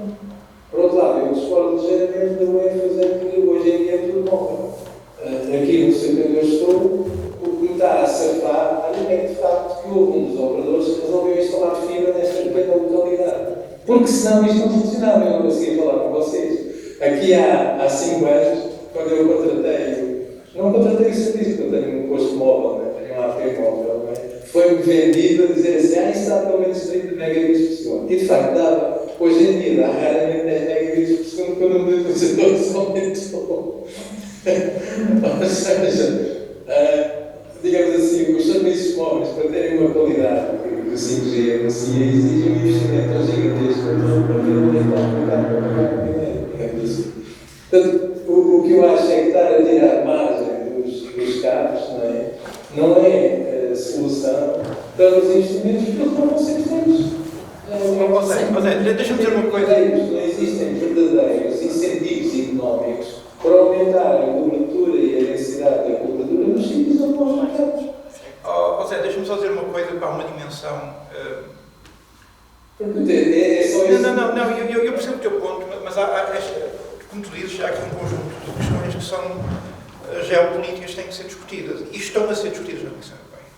Speaker 3: Por outro lado, eu discordo ligeiramente da UEFA que hoje em dia é tudo bom. Aqui no sítio onde eu estou, o que me está a acertar é que, de facto, que houve um dos operadores que resolveu instalar fibra nesta pequena localidade. Porque senão isto não funcionava, eu não conseguia falar com vocês. Aqui há 5 anos, quando eu não contratei o serviço, porque eu tenho um posto móvel, né? Tenho um AP móvel, né? Foi-me vendido a dizer assim, isso dá pelo menos 30 megabits por segundo. E de facto dava. Hoje em dia dá raramente 10 megabits por segundo quando o meu utilizador aumentou. Ou seja, digamos assim, os serviços móveis para terem uma qualidade que o 5G anuncia exigem um investimento gigantesco para digamos assim. Portanto, o que eu acho é que estar a tirar margem dos cabos não é a solução para os investimentos, porque eles não vão ser feitos.
Speaker 2: Deixa-me dizer uma coisa.
Speaker 3: Não existem verdadeiros incentivos económicos para aumentar a cobertura e a densidade da cobertura nos sítios onde nós marcamos.
Speaker 2: Deixa-me só dizer uma coisa para uma dimensão.
Speaker 3: É só isso.
Speaker 2: Não, eu percebo o teu ponto, mas como tu dizes, há aqui um conjunto de questões que são geopolíticas que têm que ser discutidas e estão a ser discutidas na Comissão Europeia.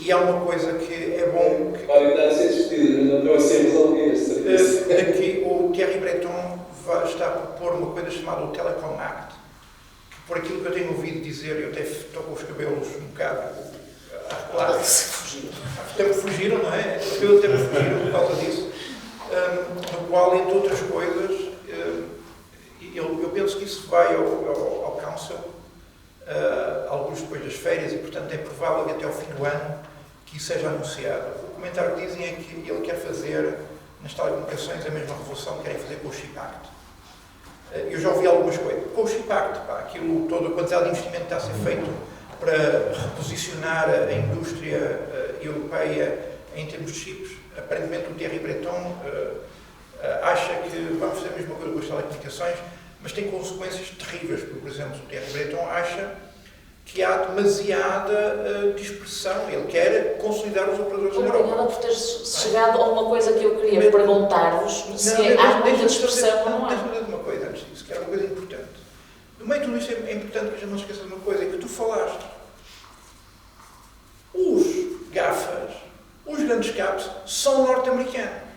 Speaker 2: E há uma coisa que é bom que.
Speaker 3: Podem estar a ser discutidas, mas não estão a ser resolvidas.
Speaker 2: Aqui o Thierry Breton está a propor uma coisa chamada o Telecom Act, que por aquilo que eu tenho ouvido dizer, eu até estou com os cabelos um bocado a revelar. Até me fugiram, não é? Eu até me fugiram por causa disso. No qual, entre outras coisas, eu penso que isso vai ao Council, alguns depois das férias, e portanto é provável que até ao fim do ano que isso seja anunciado. O comentário que dizem é que ele quer fazer nas telecomunicações a mesma revolução que querem fazer com o Chip Act. Eu já ouvi algumas coisas. Com o Chip Act, aquilo, toda a quantidade de investimento que está a ser feito para reposicionar a indústria europeia em termos de chips, aparentemente o Thierry Breton acha que vamos fazer a mesma coisa com as telecomunicações, mas tem consequências terríveis, porque, por exemplo, o Thierry Breton acha que há demasiada dispersão. Ele quer consolidar os operadores da Europa.
Speaker 1: Obrigada por teres chegado a uma coisa que eu queria perguntar-vos, se há muita dispersão ou não há.
Speaker 2: Deixa-me dizer uma coisa antes disso, que era uma coisa importante. No meio de tudo isto é importante que a gente não se esqueça de uma coisa, é que tu falaste. Os GAFAs, os grandes CAPs, são norte-americanos.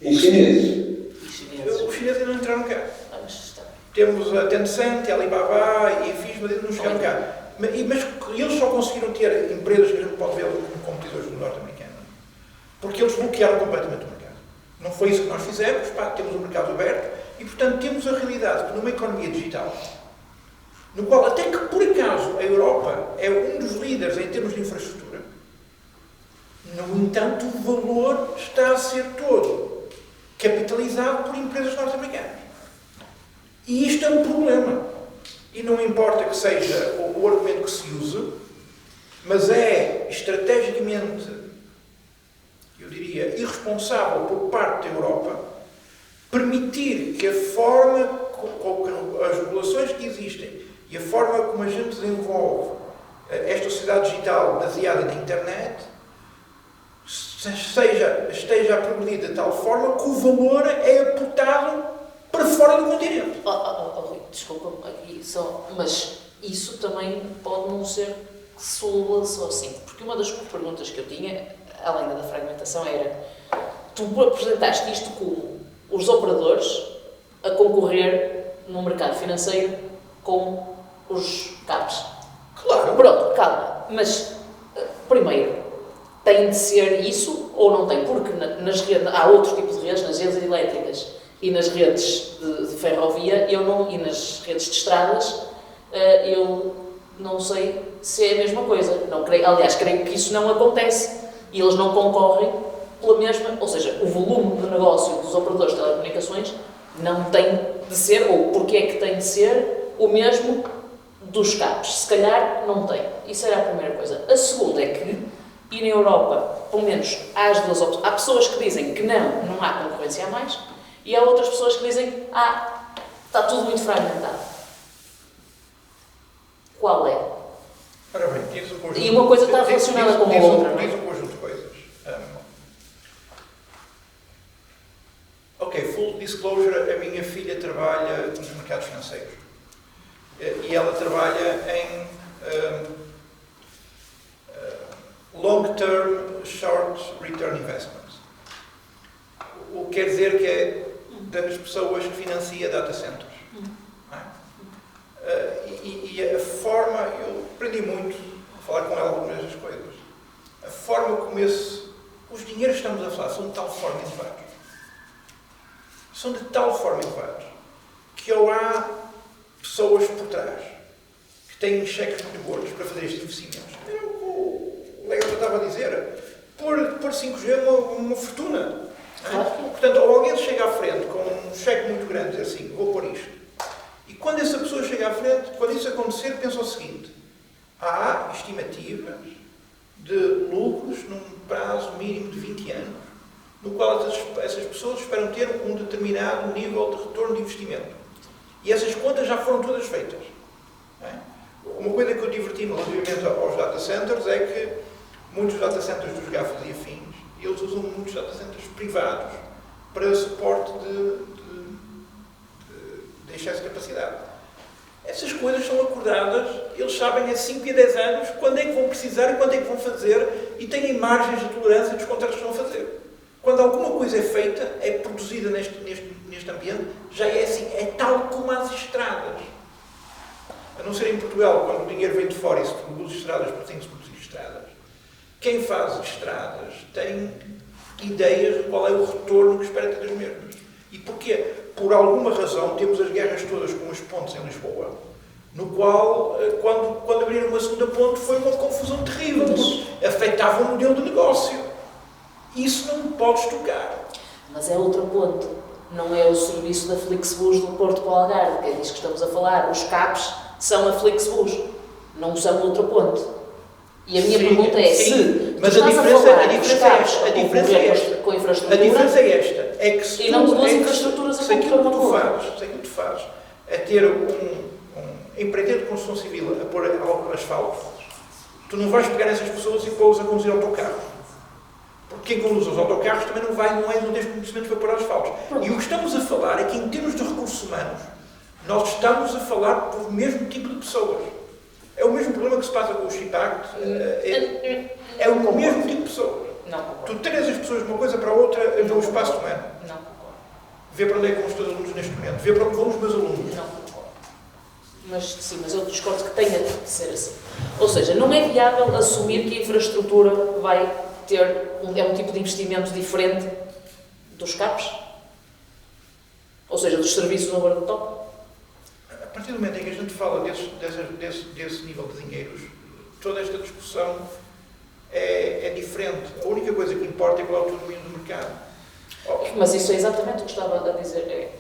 Speaker 3: E chineses?
Speaker 2: Os chineses não entraram cá. Temos a Tencent, a Alibaba e a Enfis, mas eles não chegaram cá. Mas eles só conseguiram ter empresas que a gente pode ver como competidores do norte-americano porque eles bloquearam completamente o mercado. Não foi isso que nós fizemos, temos um mercado aberto e, portanto, temos a realidade que numa economia digital, no qual, até que por acaso, a Europa é um dos líderes em termos de infraestrutura, no entanto, o valor está a ser todo capitalizado por empresas norte-americanas. E isto é um problema. E não importa que seja o argumento que se use, mas é estrategicamente, eu diria, irresponsável por parte da Europa permitir que a forma, com as regulações que existem e a forma como a gente desenvolve esta sociedade digital baseada na internet esteja a progredir de tal forma que o valor é aportado para fora do continente.
Speaker 1: Rui, desculpa, aqui só, mas isso também pode não ser só assim, porque uma das perguntas que eu tinha, além da fragmentação, era: tu apresentaste isto como os operadores a concorrer no mercado financeiro com os CAPs.
Speaker 2: Claro.
Speaker 1: Pronto, calma, mas primeiro, tem de ser isso ou não tem? Porque nas redes, há outro tipo de redes, nas redes elétricas e nas redes de ferrovia, e nas redes de estradas, eu não sei se é a mesma coisa. Não creio, aliás, creio que isso não acontece e eles não concorrem pela mesma, ou seja, o volume de negócio dos operadores de telecomunicações não tem de ser, ou porque é que tem de ser, o mesmo dos CAPs. Se calhar não tem. Isso era a primeira coisa. A segunda é que, e na Europa, pelo menos há as duas opções, há pessoas que dizem que não há concorrência a mais, e há outras pessoas que dizem, está tudo muito fragmentado. Qual é?
Speaker 2: Ora bem, diz um conjunto,
Speaker 1: E uma coisa está relacionada com a outra, não é?
Speaker 2: Diz um conjunto de coisas. Ok, full disclosure, a minha filha trabalha nos mercados financeiros. E ela trabalha em long-term, short return investments. O que quer dizer que é das pessoas que financia data centers. E a forma, eu aprendi muito a falar com ela algumas das coisas, a forma como os dinheiros que estamos a falar são de tal forma elevados, que ou há pessoas por trás que têm cheques muito gordos para fazer estes investimentos. O colega já estava a dizer, por 5G é uma fortuna. Portanto, ou alguém chega à frente com um cheque muito grande e diz assim, vou pôr isto. E quando essa pessoa chega à frente, quando isso acontecer, pensa o seguinte: há estimativas de lucros num prazo mínimo de 20 anos, no qual essas pessoas esperam ter um determinado nível de retorno de investimento. E essas contas já foram todas feitas. Uma coisa que eu diverti-me relativamente aos data centers é que muitos data centers dos GAFAs e afins, eles usam muitos data centers privados para suporte de excesso de capacidade. Essas coisas são acordadas, eles sabem há 5 e 10 anos quando é que vão precisar e quando é que vão fazer e têm margens de tolerância dos contratos que vão fazer. Quando alguma coisa é feita, é produzida neste ambiente, já é assim, é tal como as estradas. A não ser em Portugal, quando o dinheiro vem de fora e se produz estradas, porque tem que se produzir estradas. Quem faz estradas tem ideias de qual é o retorno que espera ter das mesmas. E porquê? Por alguma razão, temos as guerras todas com as pontes em Lisboa, no qual, quando abriram uma segunda ponte, foi uma confusão terrível, porque afetava o modelo de negócio. Isso não podes tocar.
Speaker 1: Mas é outra ponte. Não é o serviço da Flixbus do Porto para o Algarve, que é disso que estamos a falar. Os CAPs são a Flixbus, não são outra ponte. E a minha pergunta é se
Speaker 2: mas
Speaker 1: estás a falar dos CAPs
Speaker 2: a diferença é esta.
Speaker 1: com infraestrutura,
Speaker 2: a diferença é esta. É que se
Speaker 1: e não duas infraestruturas a
Speaker 2: aquilo que tu fazes é ter um empreiteiro de construção civil a pôr asfalto, tu não vais pegar essas pessoas e pô-los a conduzir autocarros. Porque quem conduz os autocarros também não tem conhecimentos para pôr asfaltos. E o que estamos a falar é que, em termos de recursos humanos, nós estamos a falar por mesmo tipo de pessoas. É o mesmo problema que se passa com o Chip Act. É o mesmo tipo de pessoas.
Speaker 1: Não concordo.
Speaker 2: Tu tens as pessoas de uma coisa para a outra no espaço humano.
Speaker 1: Não concordo.
Speaker 2: Vê para onde é que vão os teus alunos neste momento. Vê para onde vão os meus alunos.
Speaker 1: Não concordo. Mas sim, mas eu discordo que tenha de ser assim. Ou seja, não é viável assumir que a infraestrutura vai ter um tipo de investimento diferente dos CAPs? Ou seja, dos serviços no over the top?
Speaker 2: A partir do momento em que a gente fala desse nível de dinheiros, toda esta discussão é diferente. A única coisa que importa é qual é o domínio do mercado.
Speaker 1: Mas isso é exatamente o que estava a dizer.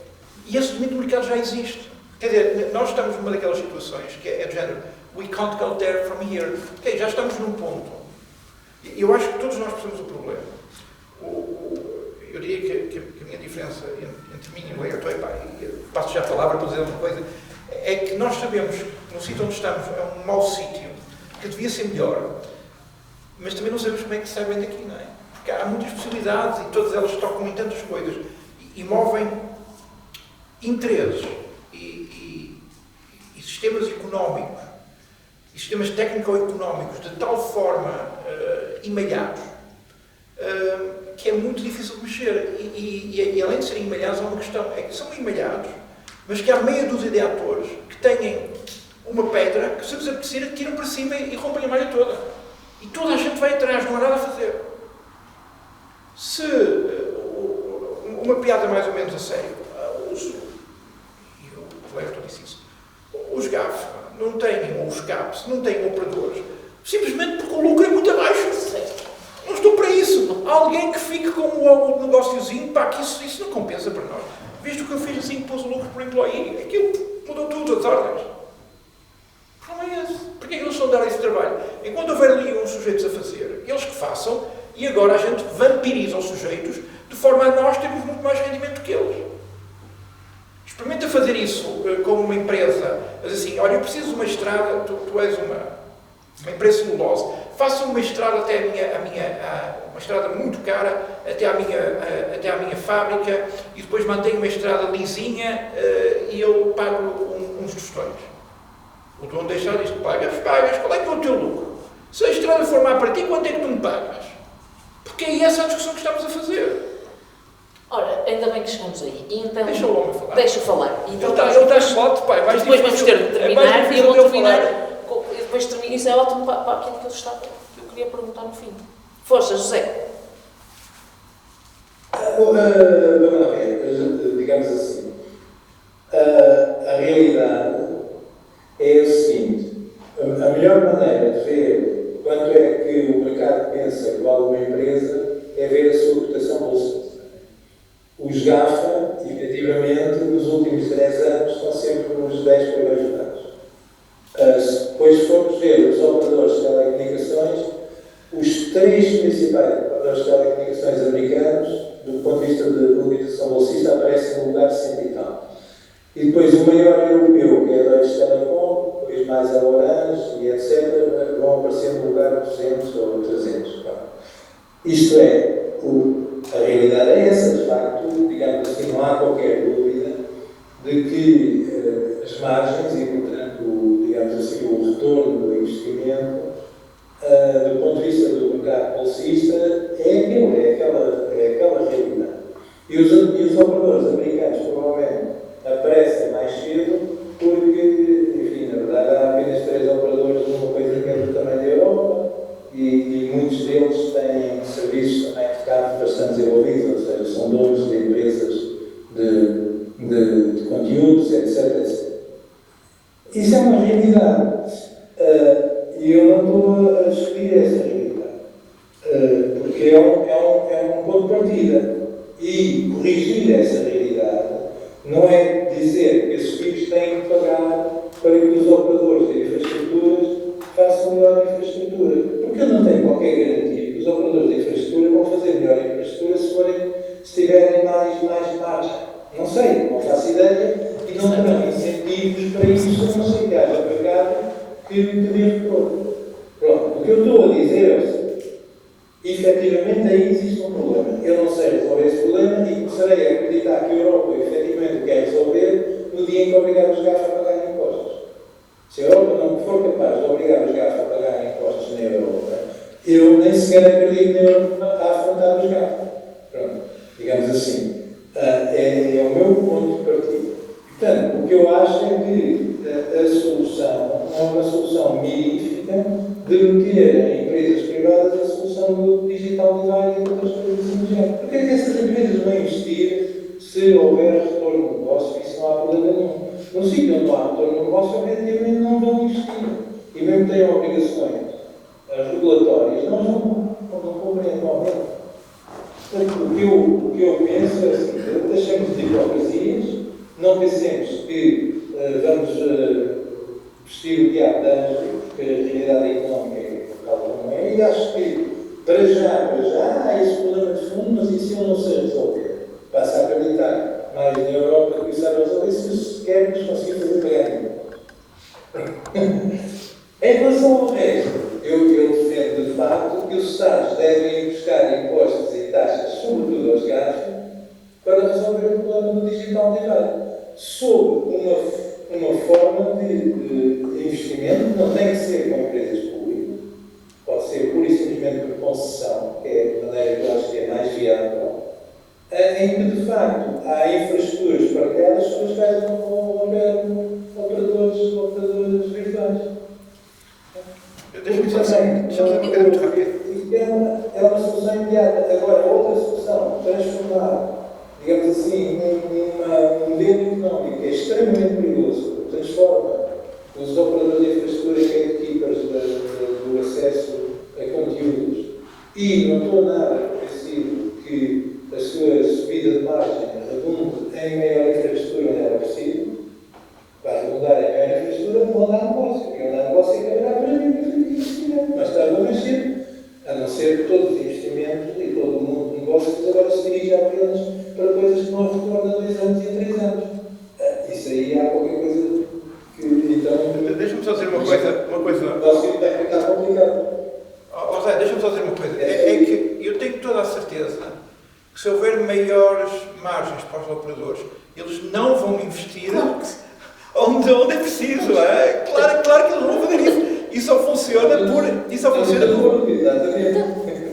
Speaker 2: E esse domínio do mercado já existe. Quer dizer, nós estamos numa daquelas situações que é do género we can't go there from here. Ok, já estamos num ponto. Eu acho que todos nós percebemos o problema. Eu diria que a minha diferença entre mim e o Ayrton, passo já a palavra para dizer uma coisa, é que nós sabemos que no sítio onde estamos é um mau sítio, que devia ser melhor, mas também não sabemos como é que se sai bem daqui, não é? Porque há muitas possibilidades e todas elas tocam em tantas coisas e movem interesses e sistemas económicos e sistemas técnico-económicos de tal forma emalhados que é muito difícil de mexer. E além de serem emalhados, há uma questão, é que são emalhados, mas que há meia dúzia de atores que têm uma pedra que, se lhes apetecer, tiram para cima e rompem a malha toda. E toda a gente vai atrás, não há nada a fazer. Se uma piada mais ou menos a sério, e o Cleverton disse isso, os GAF não têm, ou os CAPs, não têm operadores, simplesmente porque o lucro é muito abaixo. Não estou para isso. Há alguém que fique com o negóciozinho, pá, que isso não compensa para nós. Visto que eu fiz assim, pôs o lucro por employee, aquilo mudou tudo, as ordens. O problema é esse. Porquê é que eles estão a dar esse trabalho? Enquanto houver ali uns sujeitos a fazer, eles que façam, e agora a gente vampiriza os sujeitos de forma a nós termos muito mais rendimento que eles. Experimenta fazer isso como uma empresa, mas assim, olha, eu preciso de uma estrada, tu és uma empresa celulose, faça uma estrada até uma estrada muito cara até à minha fábrica e depois mantenho uma estrada lisinha e eu pago uns tostões. O dono da estrada diz: pagas, qual é que é o teu lucro? Se a estrada for má para ti, quanto é que tu me pagas? Porque é essa a discussão que estamos a fazer.
Speaker 1: Ora, ainda bem que chegamos aí. Então,
Speaker 2: deixa o homem falar.
Speaker 1: Deixa falar. Então,
Speaker 2: ele está remoto, pai.
Speaker 1: Depois vamos ter de terminar e eu vou terminar. E depois termino. Isso é ótimo para aquilo que eu queria perguntar no fim. Força, José.
Speaker 3: Digamos assim, a realidade é o seguinte: a melhor maneira de ver quanto é que o mercado pensa que vale uma empresa é ver a sua cotação bolsista. Os GAFA, efetivamente, nos últimos 10 anos estão sempre nos 10 primeiros lugares. Depois formos ver os operadores de telecomunicações, os 3 principais operadores de telecomunicações americanos, do ponto de vista de valorização bolsista, aparecem no lugar 100 e tal. E depois o maior europeu, que é a Deutsche Telekom, depois mais a Orange e etc., vão aparecer no lugar 200 ou 300. Isto é, a realidade é essa, de facto, digamos assim, não há qualquer dúvida de que as margens e, portanto, digamos assim, o retorno do investimento, do ponto de vista do mercado bolsista, é aquela realidade. E os operadores americanos, provavelmente, aparecem mais cedo porque, enfim, na verdade, há apenas 3 operadores de uma coisa que é do tamanho da Europa e muitos deles têm serviços também de cabo bastante desenvolvidos, ou seja, são donos de empresas de conteúdos, etc. Isso é uma realidade. E eu não estou a discutir essa realidade. Porque é um ponto de partida. E corrigir essa realidade não é dizer que esses tipos têm que pagar para que os operadores de infraestruturas façam melhor infraestrutura. Porque eu não tenho qualquer garantia que os operadores de infraestrutura vão fazer melhor infraestrutura se tiverem mais margem. Não sei, não faço ideia e não terão incentivos para isso, não sei que haja mercado que dê retorno. Pronto, o que eu estou a dizer é o seguinte: efetivamente aí existe um problema. Eu não sei resolver esse problema e começarei a acreditar que a Europa efetivamente quer resolver no dia em que obrigar os GAFA a pagar impostos. Se a Europa não for capaz de obrigar os GAFA a pagar impostos na Europa, eu nem sequer acredito na Europa a afrontar os GAFA. Pronto, digamos assim. É o meu ponto de partida. Portanto, o que eu acho é que a solução não é uma solução mirífica de meter empresas privadas a solução do digital divide e outras coisas assim do género. Porque é que essas empresas vão investir se houver retorno de negócio? Isso não há problema nenhum. No sítio onde não há retorno de negócio, obviamente não vão investir. E mesmo que tenham obrigações regulatórias, nós não cumprem atualmente. Portanto, o que eu penso é assim, deixemos de hipocrisias, não pensemos que vamos vestir o diabo de anjo, porque a realidade económica é tal como é, e acho que, para já, há esse problema de fundo, mas isso ele não se resolver. Passa a acreditar mais na Europa que isso vai resolver, se sequer nos conseguir fazer pagar. Em relação ao resto, eu defendo de facto que os Estados devem buscar impostos e taxas, sobretudo aos gastos, para resolver o problema do digital divide, sob uma forma de investimento que não tem que ser com empresas públicas, pode ser pura e simplesmente por concessão, que é a maneira que eu acho que é mais viável, em que de facto há infraestruturas partilhadas sobre as quais vão haver operadores virtuais.
Speaker 2: Deixa-me dizer uma coisa muito rápida.
Speaker 3: É uma solução imediata. Agora, outra solução, transformar, digamos assim, num modelo económico que é extremamente perigoso, transforma os operadores de infraestrutura em gatekeepers do acesso a conteúdos e não estou nada convencido que a sua subida de margem redunde em maior infraestrutura onde era preciso. Vai redundar em maior infraestrutura, não vão dar negócio. Quem não dá negócio é que haverá para investimento. Mais tarde ou mais cedo, a não ser que todos os investimentos e todo o mundo de negócios agora se dirija apenas para coisas que não retornam a 2 anos e a 3 anos. Isso aí há qualquer coisa que. Então.
Speaker 2: Deixa-me só dizer uma coisa.
Speaker 3: O nosso vai ficar complicado.
Speaker 2: Zé, deixa-me só dizer uma coisa. É que eu tenho toda a certeza que se houver maiores margens para os operadores, eles não vão investir onde é preciso. É? Claro que eles não vão fazer isso. E só funciona por.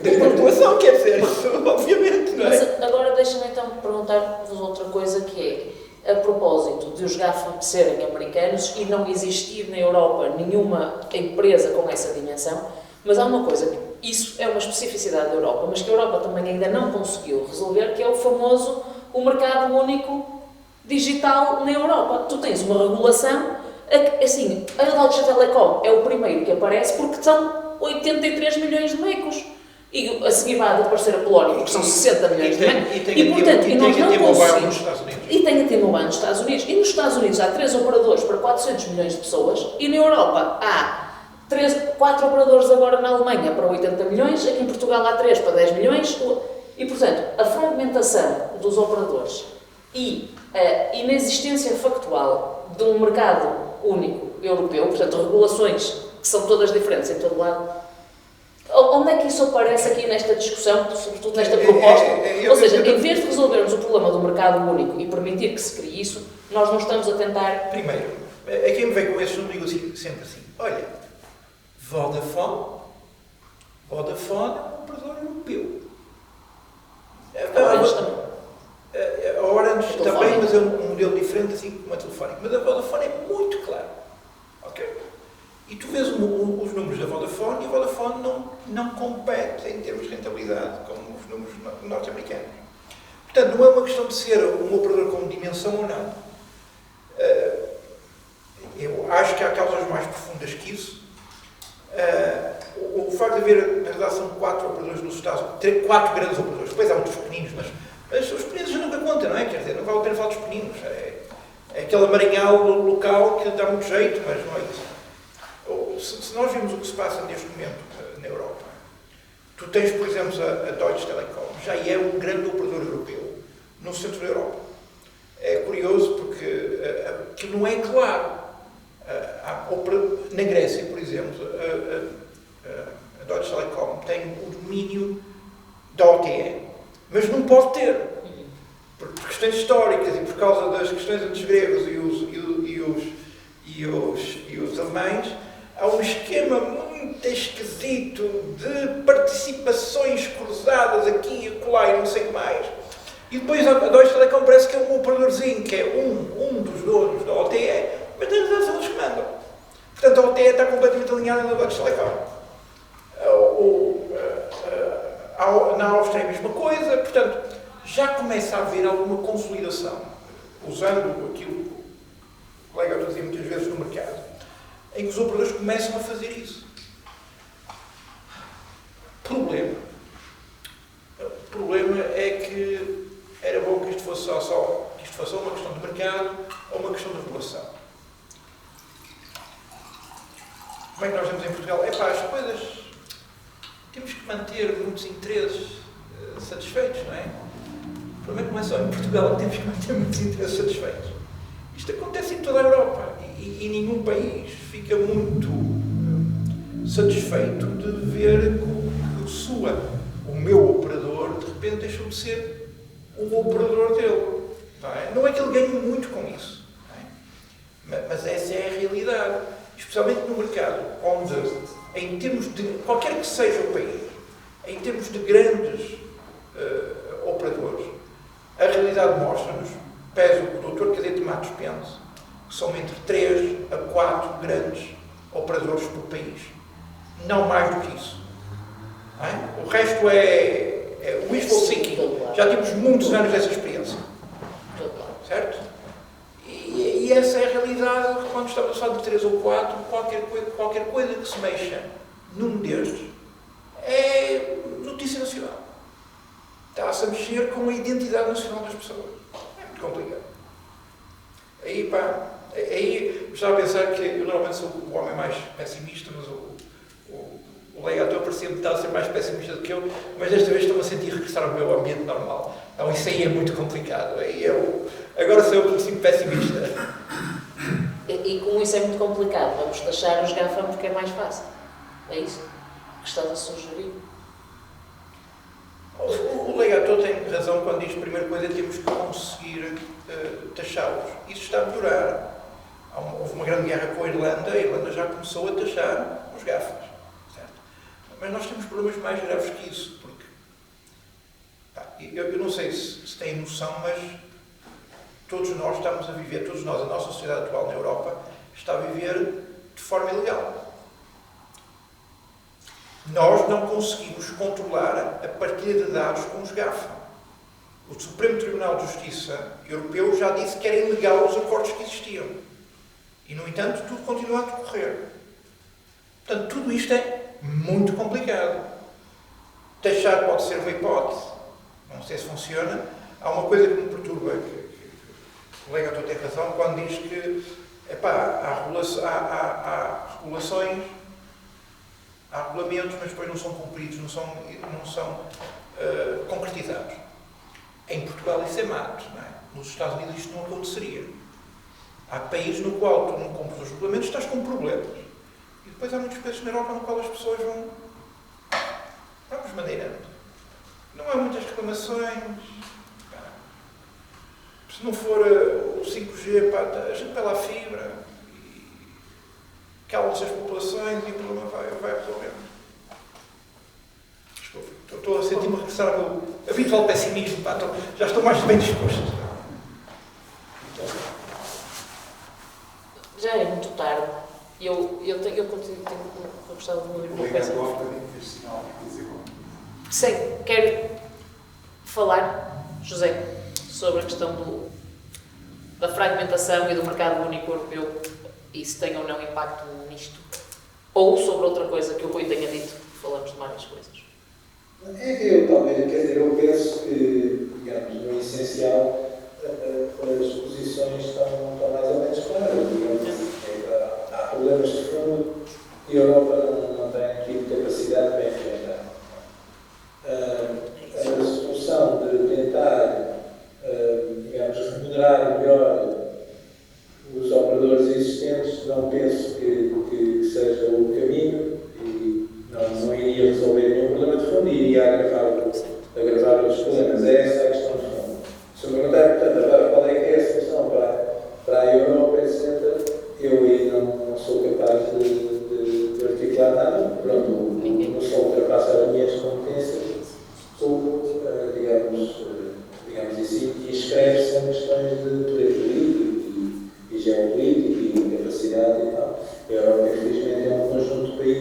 Speaker 2: Por população, quer dizer, isso, obviamente, não é?
Speaker 1: Mas agora deixa-me então perguntar-vos outra coisa que é, a propósito de os GAFA serem americanos e não existir na Europa nenhuma empresa com essa dimensão, mas há uma coisa, isso é uma especificidade da Europa, mas que a Europa também ainda não conseguiu resolver, que é o famoso, o mercado único digital na Europa. Tu tens uma regulação, assim, a Deutsche Telekom é o primeiro que aparece porque são 83 milhões de mecos. E a seguir vai aparecer a Polónia, porque são 60 milhões de mecos. E portanto, nós não conseguimos. E tem a T-Mobile nos Estados Unidos. E nos Estados Unidos há 3 operadores para 400 milhões de pessoas. E na Europa há 4 operadores agora na Alemanha para 80 milhões. Aqui em Portugal há 3 para 10 milhões. E portanto, a fragmentação dos operadores e a inexistência factual de um mercado único europeu, portanto, regulações que são todas diferentes em todo lado. Onde é que isso aparece aqui nesta discussão, sobretudo nesta proposta? Ou seja, em vez de resolvermos o problema do mercado único e permitir que se crie isso, nós não estamos a tentar...
Speaker 2: Primeiro, quem me vem com esses não digo sempre assim, olha, Vodafone é um operador europeu. A Orange também, mas é um modelo diferente, assim como a Telefónica. Mas a Vodafone é muito clara. Ok? E tu vês os números da Vodafone e a Vodafone não compete em termos de rentabilidade com os números norte-americanos. Portanto, não é uma questão de ser um operador com dimensão ou não. Eu acho que há causas mais profundas que isso. O facto de haver, na verdade, são 4 operadores nos Estados Unidos, 4 grandes operadores, depois há outros pequeninos, mas os pequeninos nunca contam, não é? Quer dizer, não vale a pena falar dos pequeninos. É aquele amaranhal local que dá muito jeito, mas não é isso. Se nós vimos o que se passa neste momento na Europa, tu tens, por exemplo, a Deutsche Telekom, já é um grande operador europeu no centro da Europa. É curioso porque aquilo não é claro. Na Grécia, por exemplo, a Deutsche Telekom tem o domínio da OTE, mas não pode ter, por questões históricas e por causa das questões entre os gregos e os alemães. Há um esquema muito esquisito de participações cruzadas aqui e acolá e não sei o que mais. E depois a Deutsche Telekom parece que é um operadorzinho, que é um dos donos da OTE, mas na verdade são os comandos. na legislação. Na Áustria é a mesma coisa, portanto, já começa a haver alguma consolidação, usando aquilo que o colega dizia muitas vezes no mercado, em que os operadores começam a fazer isso. O problema é que era bom que isto fosse só uma questão de mercado ou uma questão de regulação. Como é que nós temos em Portugal? As coisas... Temos que manter muitos interesses satisfeitos, não é? O problema é que não é só em Portugal que temos que manter muitos interesses satisfeitos. Isto acontece em toda a Europa e nenhum país fica muito satisfeito de ver que o meu operador de repente deixou de ser o operador dele. Não é que ele ganhe muito com isso, não é? Mas essa é a realidade. Especialmente no mercado, onde, em termos de, qualquer que seja o país, em termos de grandes operadores, a realidade mostra-nos, pese o Dr. Cadete Matos pense, que são entre 3 a 4 grandes operadores por país. Não mais do que isso. Não é? O resto é wishful thinking. Já temos muitos anos dessa experiência. Certo? E essa é a realidade quando estamos a falar de 3 ou 4, qualquer coisa que se mexa num destes é notícia nacional. Está-se a mexer com a identidade nacional das pessoas. É muito complicado. Aí estava a pensar que eu normalmente sou o homem mais pessimista, mas o leitor parecia-me estar a ser mais pessimista do que eu, mas desta vez estou-me a sentir regressar ao meu ambiente normal. Então isso aí é muito complicado. Agora sou eu que me sinto pessimista.
Speaker 1: E como isso é muito complicado, vamos taxar os GAFAM porque é mais fácil. É isso que estás a sugerir.
Speaker 2: O leitor tem razão quando diz que a primeira coisa é temos que conseguir taxá-los. Isso está a melhorar. Houve uma grande guerra com a Irlanda já começou a taxar os GAFAs. Certo? Mas nós temos problemas mais graves que isso, porque eu não sei se têm noção, mas todos nós estamos a viver, a nossa sociedade atual na Europa está a viver de forma ilegal. Nós não conseguimos controlar a partilha de dados com os GAFA. O Supremo Tribunal de Justiça Europeu já disse que era ilegal os acordos que existiam. E, no entanto, tudo continua a decorrer. Portanto, tudo isto é muito complicado. Taxar pode ser uma hipótese. Não sei se funciona. Há uma coisa que me perturba, que o colega tem razão, quando diz que há regulações, há regulamentos, mas depois não são cumpridos, não são concretizados. Em Portugal isso é mato, não é? Nos Estados Unidos isto não aconteceria. Há países no qual tu não cumpres os regulamentos, estás com problemas. E depois há muitos países na Europa no qual as pessoas vamos maneirando. Não há muitas reclamações. Se não for o 5G, a gente vai lá a fibra e calam-se as populações e o problema vai resolver. Desculpa, estou a sentir-me a regressar ao meu habitual pessimismo. Já estou mais bem disposto.
Speaker 1: Já é muito tarde. Eu gostava de ouvir uma coisa. Sim, quero falar, José, sobre a questão da fragmentação e do mercado único europeu e se tem ou não impacto nisto. Ou sobre outra coisa que o Rui tenha dito, falamos de várias coisas.
Speaker 3: Eu penso que, digamos, no essencial, as posições estão mais ou menos claras. Há problemas de fundo e a Europa não tem aqui capacidade para enfrentar. A solução de tentar, remunerar melhor os operadores existentes, não penso que seja o caminho e não iria resolver nenhum problema de fundo e iria agravar os problemas. É essa a questão de fundo. Se me perguntar, portanto, qual é que é a solução para a Europa, etc., eu aí não sou capaz de articular nada. Pronto, não só ultrapassar as minhas competências, digamos assim, e escreve-se em questões de poder jurídico e geopolítico e capacidade e tal. A Europa, infelizmente, é um conjunto de países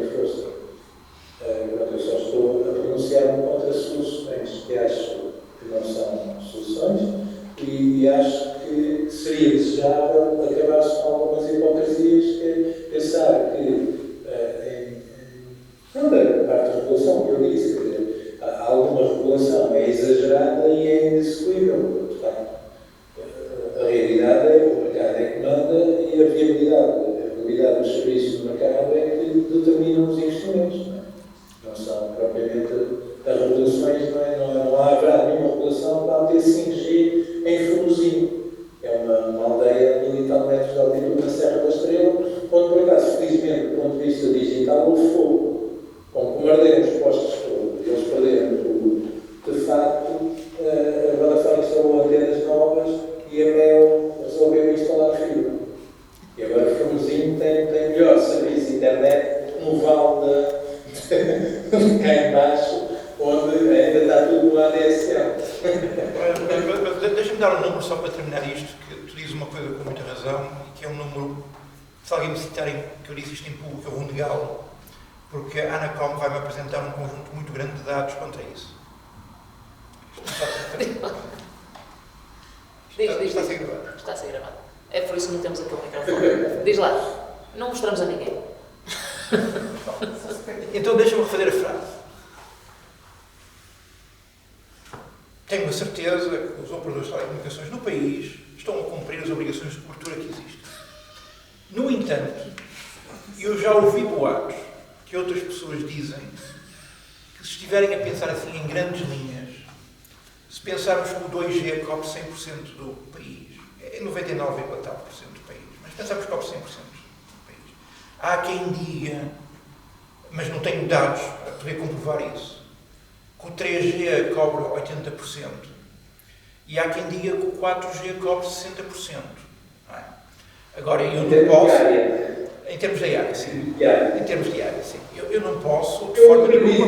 Speaker 3: Força. Eu só estou a pronunciar-me contra soluções que acho que não são soluções e acho que seria desejável acabar-se com algumas hipocrisias, que é pensar que não da parte da regulação, que eu disse, quer dizer, alguma regulação é exagerada e é inexecuível. Portanto, a realidade é o mercado é que manda e a viabilidade dos serviços do mercado é que determinam os investimentos. Não são propriamente as regulações, não haverá nenhuma regulação para ter 5G em Furozinho. É uma aldeia a 1000 e tal metros de altitude na Serra da Estrela, onde, por acaso, felizmente, do ponto de vista digital, houve fogo. Como arderam os postos de fogo, eles perderam tudo. De facto, a Vodafone instalou antenas novas e a Mel resolveu instalar fibra. E agora o Furozinho tem melhor serviço de internet no vale cá em baixo, onde ainda está tudo no ADSL.
Speaker 2: Deixa-me dar um número só para terminar isto, que tu dizes uma coisa com muita razão, e que é um número, se alguém me citarem que eu disse isto em público, eu vou negá-lo, porque a Anacom vai-me apresentar um conjunto muito grande de dados contra isso. Está a ser gravado.
Speaker 1: Está a ser gravado. É por isso que não temos aquele microfone. Diz lá, não mostramos a ninguém.
Speaker 2: Então deixa-me refazer a frase. Tenho a certeza que os operadores de telecomunicações no país estão a cumprir as obrigações de cobertura que existem. No entanto, eu já ouvi boatos que outras pessoas dizem que se estiverem a pensar assim em grandes linhas, se pensarmos que o 2G cobre 100% do país, é 99,4% do país, mas pensarmos que cobre 100% do país. Há quem diga, mas não tenho dados para poder comprovar isso, que o 3G cobre 80% e há quem diga que o 4G cobre 60%. Não é? Agora, eu não posso... Em termos de área, sim. Em termos de área, sim. Eu não posso, de forma nenhuma...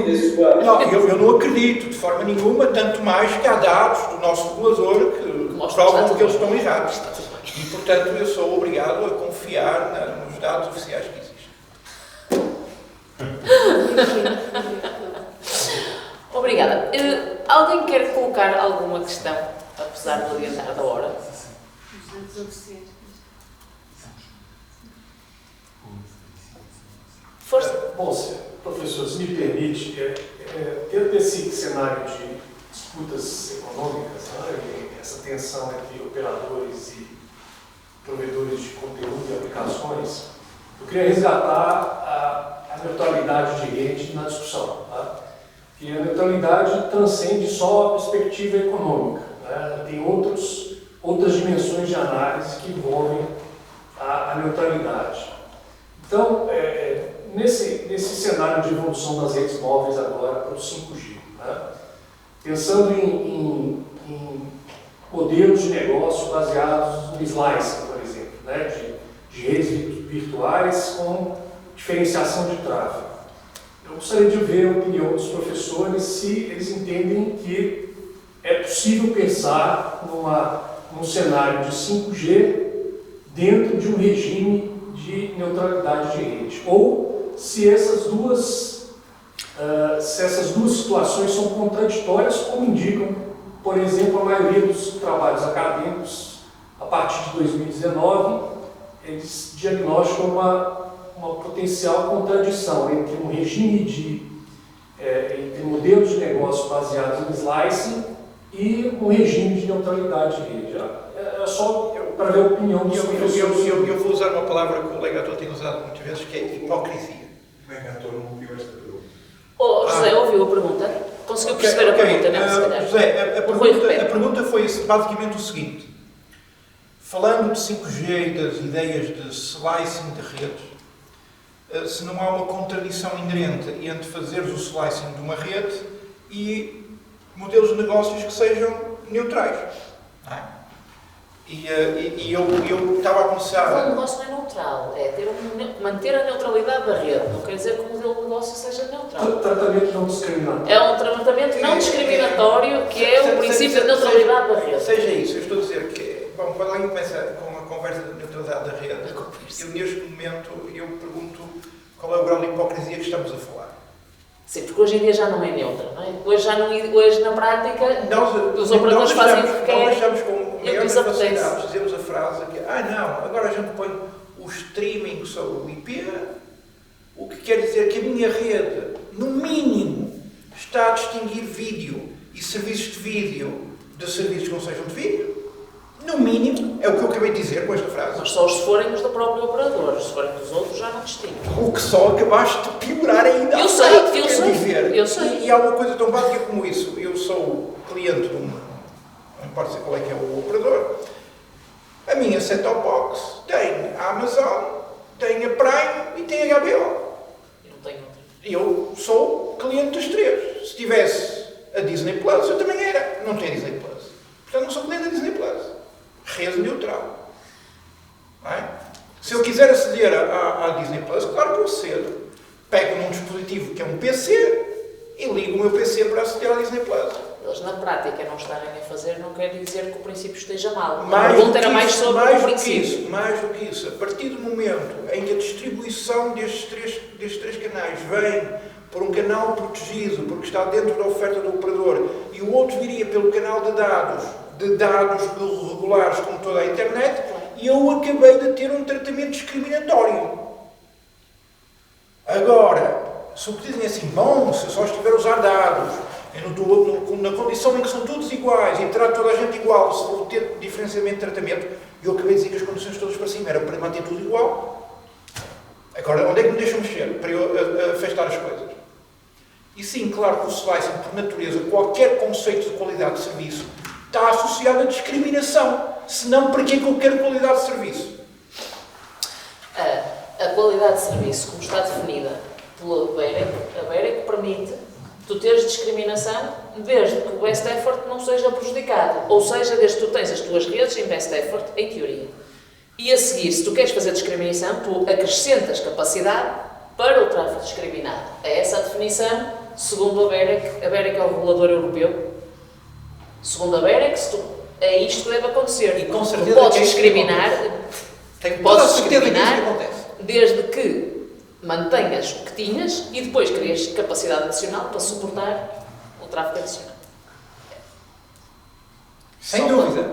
Speaker 2: Não, eu não acredito, de forma nenhuma, tanto mais que há dados do nosso regulador que provam que eles estão errados. E, portanto, eu sou obrigado a confiar nos dados oficiais que existem.
Speaker 1: Obrigada. Alguém quer colocar alguma questão, apesar de adiantar da hora? Força.
Speaker 6: Bom, professor, se me permite, dentro desse cenário de disputas econômicas, né, e essa tensão entre operadores e provedores de conteúdo e aplicações, eu queria resgatar a neutralidade de rede na discussão. Tá? E a neutralidade transcende só a perspectiva econômica. Né? Tem outras dimensões de análise que envolvem a neutralidade. Então, nesse cenário de evolução das redes móveis agora para o 5G, né? Pensando em modelos de negócio baseados no slicing, por exemplo, né? de redes virtuais com diferenciação de tráfego. Eu gostaria de ver a opinião dos professores se eles entendem que é possível pensar num cenário de 5G dentro de um regime de neutralidade de rede, ou se essas duas situações são contraditórias, como indicam, por exemplo, a maioria dos trabalhos acadêmicos, a partir de 2019, eles diagnosticam uma potencial contradição entre um regime entre modelos de negócio baseados em slicing e um regime de neutralidade de rede. É só para ver a opinião dos professores.
Speaker 2: Eu vou usar uma palavra que o legator tem usado muitas vezes, que é hipocrisia.
Speaker 7: O legator não ouviu esta pergunta.
Speaker 1: José, ouviu a pergunta? Conseguiu perceber a pergunta, não? Se calhar.
Speaker 2: José, a pergunta foi basicamente o seguinte. Falando de 5G e das ideias de slicing de redes, se não há uma contradição inerente entre fazeres o slicing de uma rede e modelos de negócios que sejam neutrais. Não é? E eu estava a começar...
Speaker 1: O negócio não é neutral, é manter a neutralidade da rede. Não quer dizer que o modelo de negócio seja neutral.
Speaker 6: Tratamento não discriminatório.
Speaker 1: É um tratamento não discriminatório, que é o princípio de neutralidade da rede.
Speaker 2: Seja isso, eu estou a dizer que, bom, quando alguém começa com a conversa de neutralidade da rede, eu neste momento, eu pergunto qual é o grau de hipocrisia que
Speaker 1: porque hoje em dia já não é neutra, não é? Hoje na prática, os operadores fazem o que querem.
Speaker 2: Nós achamos com maior facilidade,
Speaker 1: apetece.
Speaker 2: dizemos a frase que, não, agora a gente põe o streaming sobre o IP, o que quer dizer que a minha rede, no mínimo, está a distinguir vídeo e serviços de vídeo de serviços que não sejam de vídeo. No mínimo, é o que eu acabei de dizer com esta frase.
Speaker 1: Mas só se forem os do próprio operador, se forem dos outros já não distingue.
Speaker 2: O que só acabaste de piorar ainda.
Speaker 1: Eu sei.
Speaker 2: E há uma coisa tão básica como isso. Eu sou cliente de não importa qual é que é o operador. A minha set-top box tem a Amazon, tem a Prime e tem a HBO.
Speaker 1: Eu não tenho outra.
Speaker 2: Eu sou cliente dos três. Se tivesse a Disney Plus, eu também era. Não tenho a Disney Plus. Portanto, não sou cliente da Disney Plus. Rede neutral. Não é? Se eu quiser aceder à Disney Plus, claro que eu acedo. Pego num dispositivo que é um PC e ligo o meu PC para aceder à Disney Plus.
Speaker 1: Eles na prática não estarem a fazer não quer dizer que o princípio esteja mal.
Speaker 2: Mais
Speaker 1: a pergunta era mais sobre o princípio.
Speaker 2: Mais do que isso. A partir do momento em que a distribuição destes três canais vem por um canal protegido, porque está dentro da oferta do operador, e o outro viria pelo canal de dados regulares como toda a internet, e eu acabei de ter um tratamento discriminatório. Agora, se o que dizem assim, bom, se eu só estiver a usar dados, na condição em que são todos iguais, e trato toda a gente igual, se vou ter diferenciamento de tratamento, eu acabei de dizer que as condições todas para cima eram para manter tudo igual. Agora, onde é que me deixam mexer para eu afastar as coisas? E sim, claro que o slicing, por natureza, qualquer conceito de qualidade de serviço, está associado à discriminação. Senão, para que é que eu quero qualidade de serviço?
Speaker 1: A qualidade de serviço, como está definida pela BEREC, a BEREC permite tu teres discriminação desde que o best effort não seja prejudicado. Ou seja, desde que tu tens as tuas redes em best effort, em teoria. E a seguir, se tu queres fazer discriminação, tu acrescentas capacidade para o tráfego discriminado. É essa a definição, segundo a BEREC. A BEREC é o regulador europeu. Segundo a BEREC, é isto que deve acontecer.
Speaker 2: E com certeza
Speaker 1: tu podes discriminar,
Speaker 2: podes discriminar
Speaker 1: desde que mantenhas o que tinhas e depois crias capacidade adicional para suportar o tráfego adicional.
Speaker 2: Sem dúvida.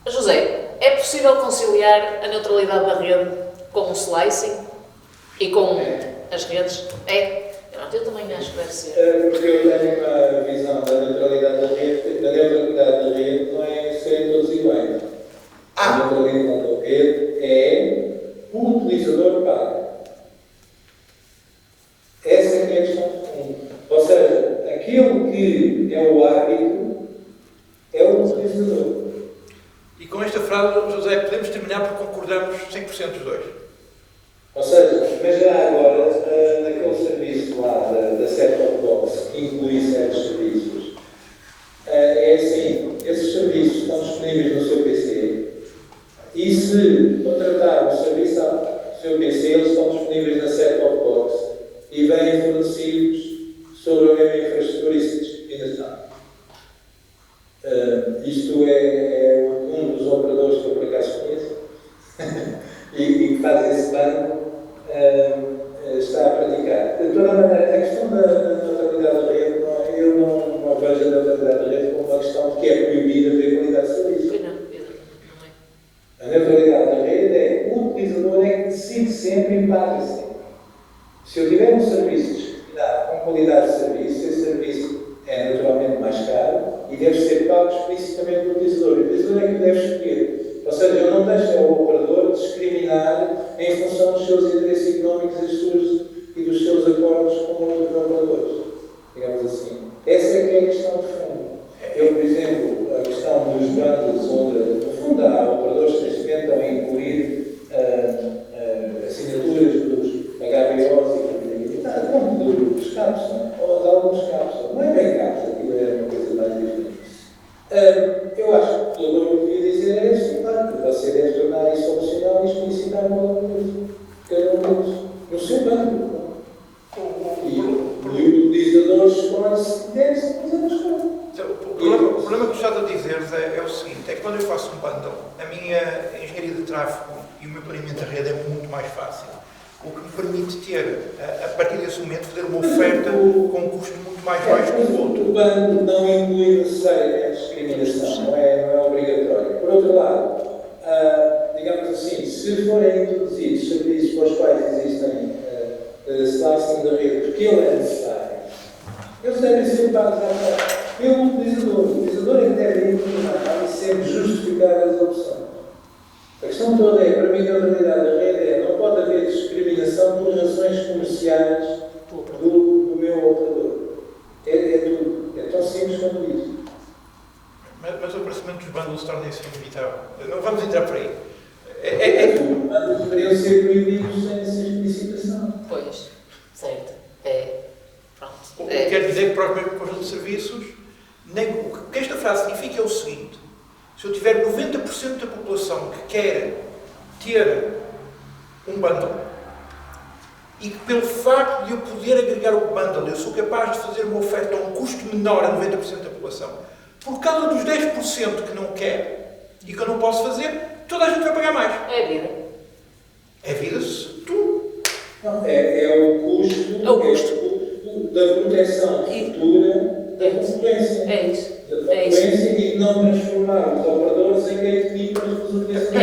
Speaker 1: José, é possível conciliar a neutralidade da rede com o slicing e com as redes? Eu também acho que deve ser.
Speaker 3: Porque eu tenho uma visão da neutralidade da rede. A neutralidade da rede não é serem todos iguais. A neutralidade da rede é o utilizador paga. Essa é a questão de fundo. Ou seja, aquele que é o árbitro é o utilizador.
Speaker 2: E com esta frase, José, podemos terminar porque concordamos 100% dos dois.
Speaker 3: Ou seja, imagina agora, naquele serviço lá da set-top box, que inclui certos serviços, é assim, esses serviços estão disponíveis no seu PC e se contratar o serviço ao seu PC, eles estão disponíveis na set-top box e vêm fornecidos sobre a mesma infraestrutura e se discriminação. Isto é um dos operadores que eu por acaso conheço e que faz esse banco. Está a praticar. De toda maneira, a questão da neutralidade da rede, eu não vejo a neutralidade da rede como uma questão de que é proibida ter qualidade de serviço. A neutralidade da rede é o utilizador é que decide sempre e paga sempre. Se eu tiver um serviço discriminado com qualidade de serviço, esse serviço é naturalmente mais caro e deve ser pago explicitamente pelo utilizador. O utilizador é que deve escolher. Ou seja, eu não deixo o operador discriminar em função dos seus interesses económicos e dos seus acordos com outros operadores. Digamos assim. Essa é que é a questão de fundo. Eu, por exemplo, a questão dos bundles, onde, no fundo, há operadores que tentam incluir assinaturas dos HBOs e dos cabos, ou de alguns cabos. Não é bem cabos, aquilo é uma coisa mais diferente. Eu acho que o que eu devia dizer é assim, você deve tornar isso opcional e explicitar uma coisa. Cada um deles no seu banco. E o utilizador escolhe se deve fazer as coisas.
Speaker 2: O problema que tu estás a dizer é o seguinte, é que quando eu faço um bundle, a minha engenharia de tráfego e o meu planeamento da rede é muito mais fácil. o que me permite ter, a partir desse momento, fazer uma oferta com um custo muito mais baixo que o outro.
Speaker 3: O bando não inclui necessariamente discriminação, não é obrigatório. Por outro lado, digamos assim, se forem introduzidos serviços para os quais existem slicing da rede, porque ele é necessário, eles devem ser pagos pelo utilizador. O utilizador é que deve informar e sempre justificar as opções. A questão toda é, para mim, a realidade da rede não pode haver discriminação por razões comerciais do meu operador. É tudo. É tão simples quanto isso.
Speaker 2: Mas o aparecimento dos bundles torna-se inevitável. Não vamos entrar por aí.
Speaker 3: Os bundles deveriam ser proibidos sem licitação.
Speaker 1: Pois, certo. Pronto.
Speaker 2: O que quer dizer que para o mesmo conjunto de serviços, o que esta frase significa é o seguinte: se eu tiver 90% da população que quer ter um bundle e que pelo facto de eu poder agregar o bundle eu sou capaz de fazer uma oferta a um custo menor a 90% da população, por causa dos 10% que não quer e que eu não posso fazer, toda a gente vai pagar mais.
Speaker 1: É a vida.
Speaker 2: É vida se tu...
Speaker 3: Não, é o custo da proteção futura da concorrência.
Speaker 1: É isso.
Speaker 3: Da concorrência e de não transformar os operadores em gatekeepers dos utilizadores.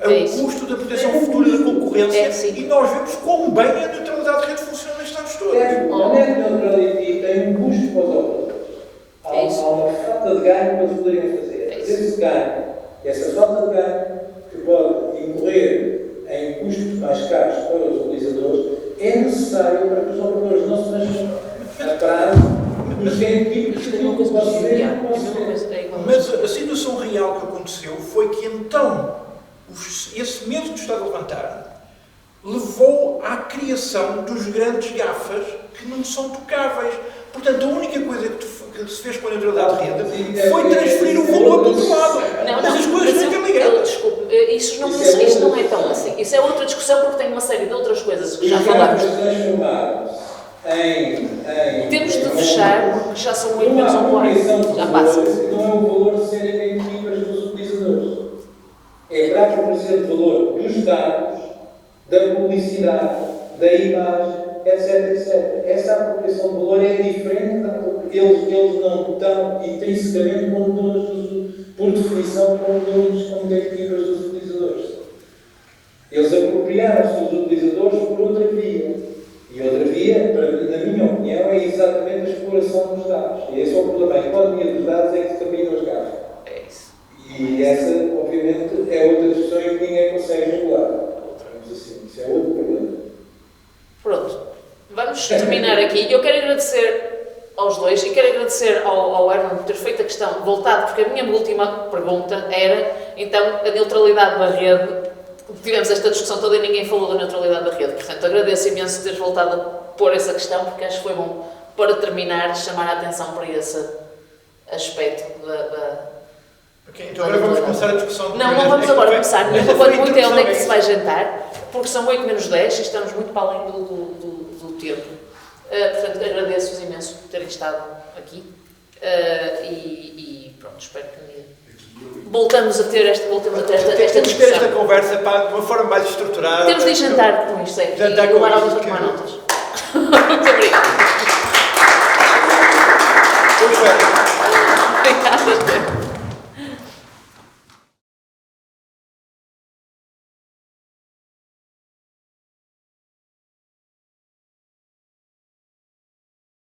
Speaker 2: É o custo da proteção futura da concorrência e nós vemos quão bem a neutralidade de rede funciona nestes anos todos.
Speaker 3: A net neutrality tem um custo para os operadores. Há uma falta de ganho para eles poderem fazer. Esse ganho, essa falta de ganho, que pode incorrer em custos mais caros para os utilizadores, é necessário para que os operadores não se transformem a prazo nos gatekeepers que não possam ver.
Speaker 2: Mas a situação real que aconteceu foi que então esse medo que está a levantar levou à criação dos grandes GAFAs que não são tocáveis. Portanto, a única coisa que se fez com a neutralidade de rede foi transferir o valor para o outro lado. Mas as coisas não estão ligadas.
Speaker 1: Desculpe, isto não é tão assim. Isso é outra discussão porque tem uma série de outras coisas que já falámos. Temos de fechar porque já são 8 menos um quarto. Já passa.
Speaker 3: Não é o valor de serem gatekeepers dos utilizadores. É para a proporção de valor dos dados, da publicidade, da imagem, etc. Essa apropriação de valor é diferente, eles não estão intrinsecamente como donos, por definição, como donos, como gatekeepers dos utilizadores. Eles apropriaram-se dos utilizadores por outra via. E outra via, na minha opinião, é exatamente a exploração dos dados. E esse é o problema. A economia dos dados é que determina os gastos.
Speaker 1: É isso.
Speaker 3: E essa, obviamente, é outra discussão em que ninguém consegue regular. Assim, isso é outro problema.
Speaker 1: Pronto. Vamos terminar aqui. Eu quero agradecer aos dois e quero agradecer ao Herman por ter feito a questão voltada, porque a minha última pergunta era, então, a neutralidade da rede. Tivemos esta discussão toda e ninguém falou da neutralidade da rede. Portanto, agradeço imenso teres voltado a pôr essa questão, porque acho que foi bom, para terminar, chamar a atenção para esse aspecto da
Speaker 2: Ok, então agora vamos começar a discussão.
Speaker 1: Não vamos agora começar. Quando muito é onde é que se vai jantar, porque são 8 menos 10 e estamos muito para além do tempo. Portanto, agradeço-vos imenso por terem estado aqui e pronto, espero que voltamos a ter esta discussão.
Speaker 2: Temos de ter esta conversa de uma forma mais estruturada.
Speaker 1: Temos de ir jantar com isto,
Speaker 2: jantar
Speaker 1: e
Speaker 2: com
Speaker 1: levar alguém
Speaker 2: isto,
Speaker 1: para tomar notas. Muito obrigada.
Speaker 2: Obrigada.